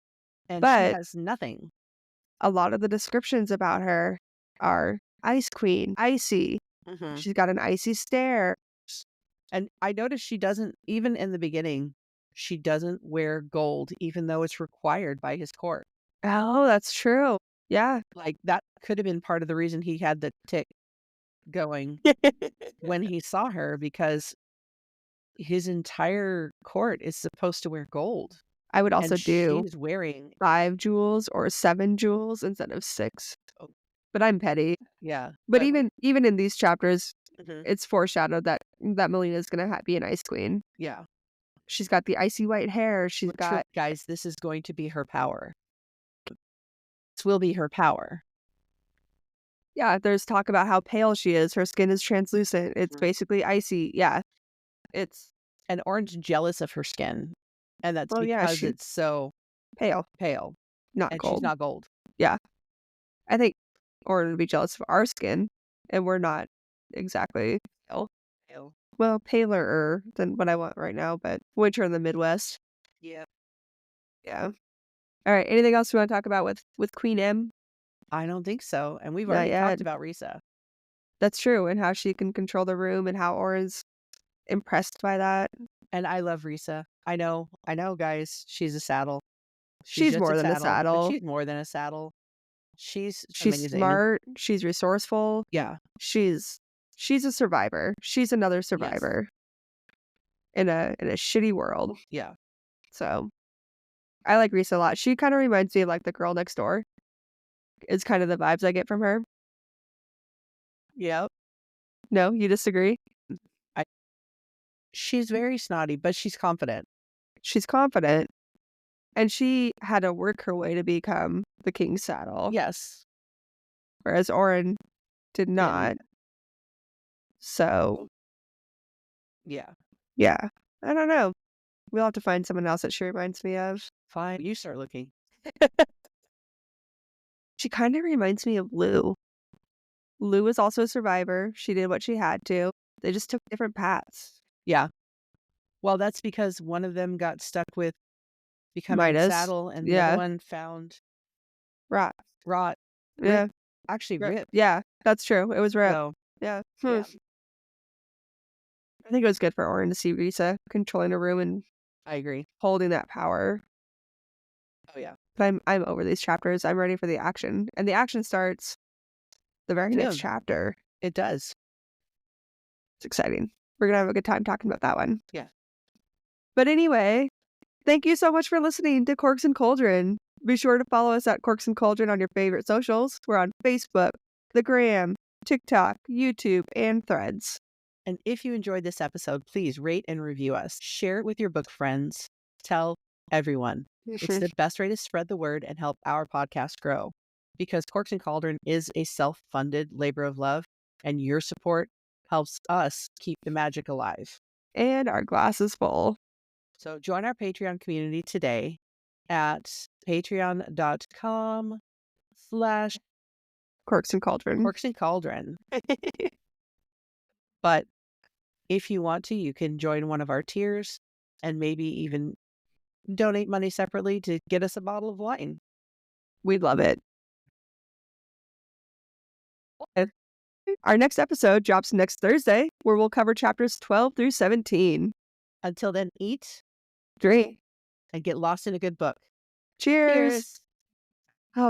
and she But has nothing. a lot of the descriptions about her are Ice Queen, icy. Mhm. She's got an icy stare. And I noticed she doesn't, even in the beginning, she doesn't wear gold, even though it's required by his court. Oh, that's true. Yeah. Like that could have been part of the reason he had the tick going when he saw her because his entire court is supposed to wear gold. I would And also do she's wearing 5 jewels or 7 jewels instead of 6. oh, But I'm petty. yeah, But even in these chapters, mhm, it's foreshadowed that Melina's gonna be an ice queen. yeah. She's got the icy white hair. She's got Guys, this is going to be her power. This will be her power. yeah, there's talk about how pale she is. Her skin is translucent. It's Mhm. basically icy. Yeah. It's And Orange jealous of her skin, and that's well, yeah, because she's it's so pale, pale, not and she's gold. not gold. Yeah. I think Orin would be jealous of our skin, and we're not exactly pale. Pale. Well, paler than what I want right now, but winter in the Midwest. Yeah. Yeah. All right. Anything else you want to talk about with Queen M? I don't think so, and we've Not already yet. talked about Risa. That's true, and how she can control the room, and how Orin's impressed by that. And I love Risa. I know, guys, she's a saddle. She's She's just a more than a saddle, but saddle. she's more than a saddle. She's She's amazing. smart. She's resourceful. Yeah. She's she's a survivor. She's another Yes. survivor in a shitty world. Yeah. So I like Risa a lot. She kind of reminds me of like the girl next door. Is kind of the vibes I get from her. Yep. No, you disagree? I She's very snotty, but she's confident. She's confident, and she had to work her way to become the king's saddle, Yes. whereas Orin did not. Didn't. So Yeah. yeah, I don't know. We'll have to find someone else that she reminds me of. Fine. You start looking. She kind of reminds me of Lou. Lou was also a survivor. She did what she had to. They just took different paths. Yeah. Well, that's because one of them got stuck with becoming Midas. saddle, and the Yeah. other one found Rot. rot. Yeah. Actually, Rip. Yeah, that's true. It was Rip. So, Yeah. yeah, I think it was good for Orin to see Risa controlling a room and I agree. holding that power. Oh, yeah. But I'm over these chapters. I'm ready for the action. And the action starts the very next Soon. chapter. It does. It's exciting. We're going to have a good time talking about that one. Yeah. But anyway, thank you so much for listening to Corks and Cauldron. Be sure to follow us at Corks and Cauldron on your favorite socials. We're on Facebook, the Gram, TikTok, YouTube, and Threads. And if you enjoyed this episode, please rate and review us. Share it with your book friends. Tell everyone. It's the best way to spread the word and help our podcast grow. Because Corks and Cauldron is a self-funded labor of love, and your support helps us keep the magic alive. And our glass is full. So join our Patreon community today at patreon.com/. Corks and Cauldron. Corks and Cauldron. But if you want to, you can join one of our tiers and maybe even donate money separately to get us a bottle of wine. We'd love it. Our next episode drops next Thursday, where we'll cover chapters 12 through 17. Until then, eat, Drink, and get lost in a good book. Cheers. Cheers.